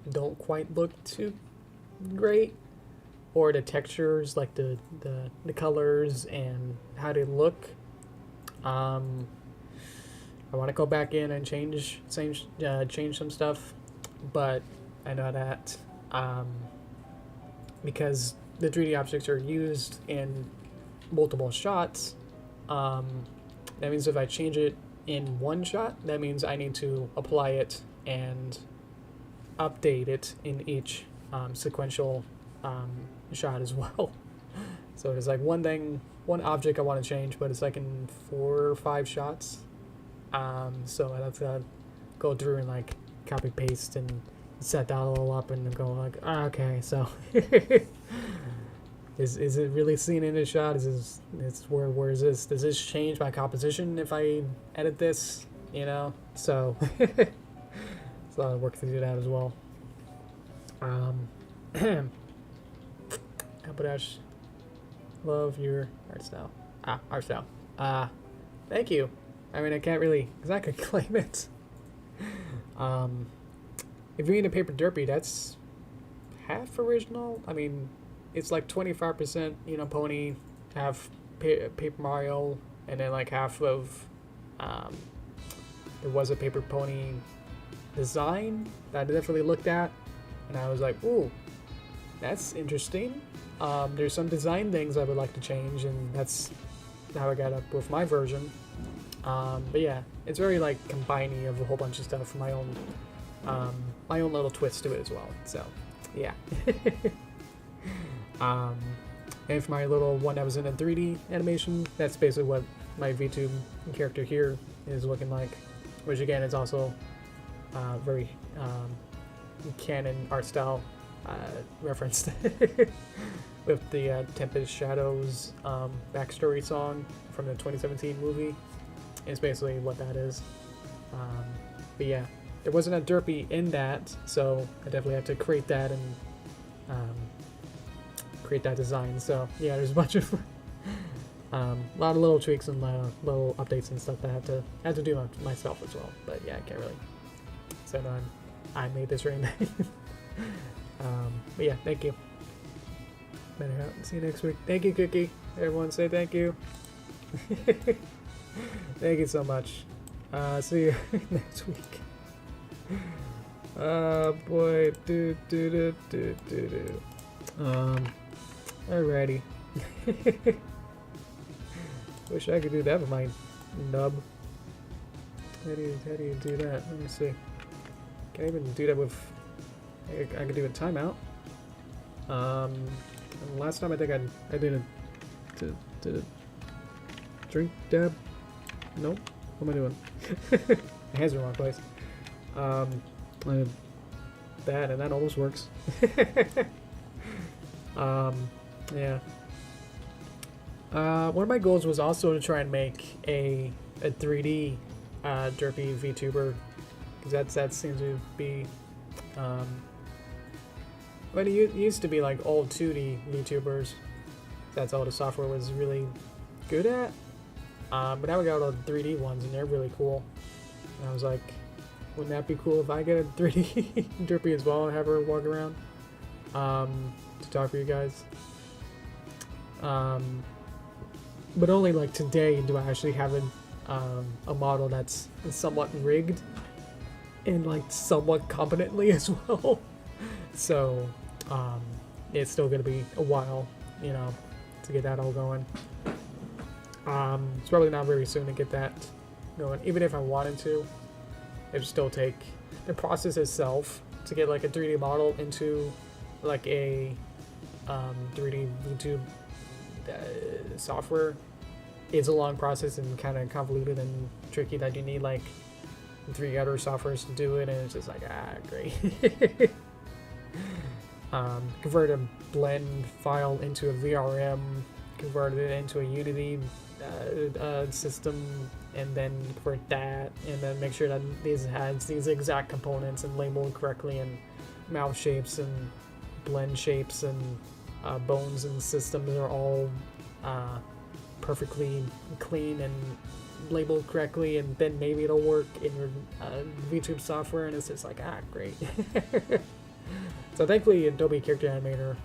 don't quite look too great. Or the textures, like the colors and how they look. I want to go back in and change some stuff, but I know that because the 3D objects are used in multiple shots, that means if I change it in one shot, that means I need to apply it and update it in each sequential shot as well. So there's like one object I want to change, but it's like in 4 or 5 shots. So I have to go through and like copy paste and set that all up and go like, okay, so is it really seen in this shot? Is where is this? Does this change my composition if I edit this? You know, so it's a lot of work to do that as well. Ash, love your art style. Art style. Thank you. I mean, I can't really exactly claim it. If you're into Paper Derpy, that's half original. I mean, it's like 25%, you know, Pony, half Paper Mario, and then like half of there was a paper pony design that I definitely looked at, and I was like, ooh, that's interesting. There's some design things I would like to change, and that's how I got up with my version. But yeah, it's very like combining of a whole bunch of stuff for my own little twist to it as well. So yeah. And for my little one that was in a 3D animation, that's basically what my VTube character here is looking like, which again is also very canon art style referenced with the Tempest Shadows backstory song from the 2017 movie. It's basically what that is. But yeah, there wasn't a Derpy in that, so I definitely had to create that and create that design. So yeah, there's a bunch of a lot of little tweaks and little updates and stuff that I had to do myself as well. But yeah, I can't really say no, I made this right now. But yeah, thank you. Better out. See you next week. Thank you, Cookie. Everyone say thank you. Thank you so much. See you next week. Boy. Alrighty. Wish I could do that with my nub. How do you do that? Let me see. Can't even do that with. I could do a timeout. Last time I think I did a drink dab. Nope. What am I doing? My hands are in the wrong place. I did that, and that almost works. Yeah. One of my goals was also to try and make a 3D Derpy VTuber, because that seems to be but it used to be like old 2D VTubers. That's all the software was really good at. But now we got all the 3D ones, and they're really cool. And I was like, wouldn't that be cool if I get a 3D Derpy as well and have her walk around to talk for you guys? But only like today do I actually have a model that's somewhat rigged and like somewhat competently as well. So it's still gonna be a while, you know, to get that all going. It's probably not very soon to get that going. Even if I wanted to, it would still take the process itself to get like a 3D model into like a 3D YouTube software. It's a long process and kind of convoluted and tricky that you need like 3 other softwares to do it, and it's just like, great. Convert a blend file into a VRM, convert it into a Unity system, and then convert that, and then make sure that these has these exact components and labeled correctly, and mouth shapes and blend shapes and bones and systems are all perfectly clean and labeled correctly, and then maybe it'll work in your VTube software, and it's just like, great. So thankfully Adobe Character Animator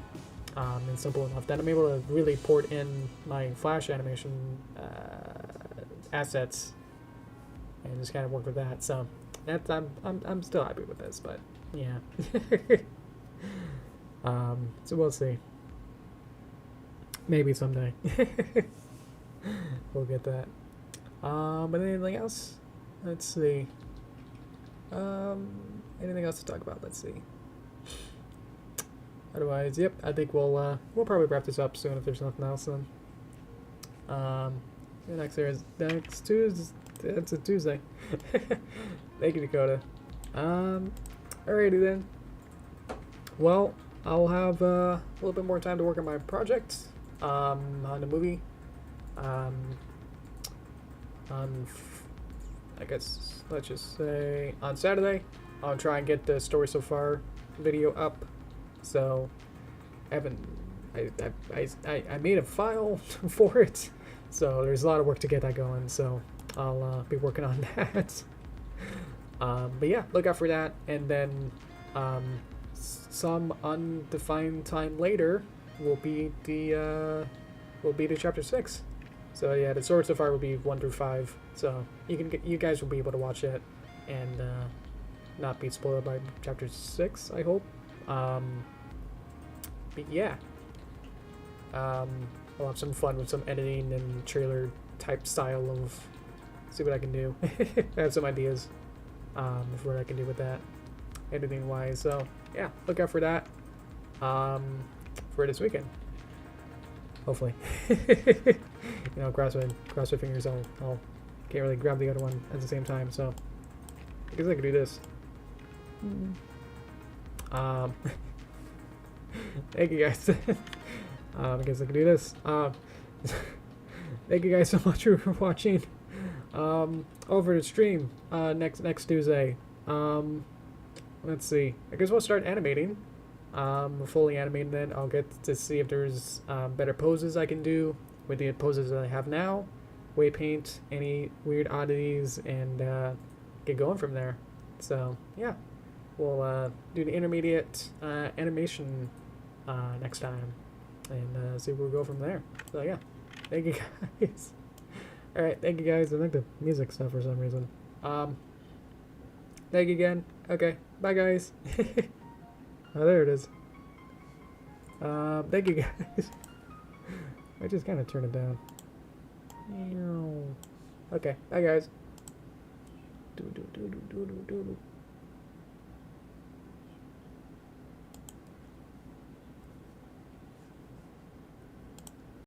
is simple enough that I'm able to really port in my Flash animation assets and just kind of work with that. So that's I'm still happy with this, but yeah. So we'll see. Maybe someday we'll get that. But anything else? Let's see. Anything else to talk about? Let's see. Otherwise, yep, I think we'll probably wrap this up soon if there's nothing else then. Next Tuesday. It's a Tuesday. Thank you, Dakota. Alrighty then. Well, I'll have a little bit more time to work on my project, on the movie. I guess let's just say on Saturday, I'll try and get the Story So Far video up. So I made a file for it, so there's a lot of work to get that going. So I'll be working on that. But yeah, look out for that, and then some undefined time later will be the chapter 6. So yeah, the story so far will be 1 through 5. So you guys will be able to watch it and not be spoiled by chapter 6, I hope. But yeah, I'll have some fun with some editing and trailer type style of see what I can do. I have some ideas of what I can do with that editing wise. So yeah, look out for that for this weekend. Hopefully. You know, cross my fingers. I'll can't really grab the other one at the same time, so I guess I could do this. Thank you guys. I guess I could do this. Thank you guys so much for watching. Over the stream next Tuesday. Let's see. I guess we'll start animating. Fully animating then. I'll get to see if there's better poses I can do with the poses that I have now. Weight paint, any weird oddities, and get going from there. So yeah, we'll do the intermediate animation next time, and see where we go from there. So yeah, thank you guys. All right, thank you guys. I like the music stuff for some reason. Thank you again. Okay, bye guys. Oh, there it is. Thank you guys. I just kind of turned it down. Okay, bye guys.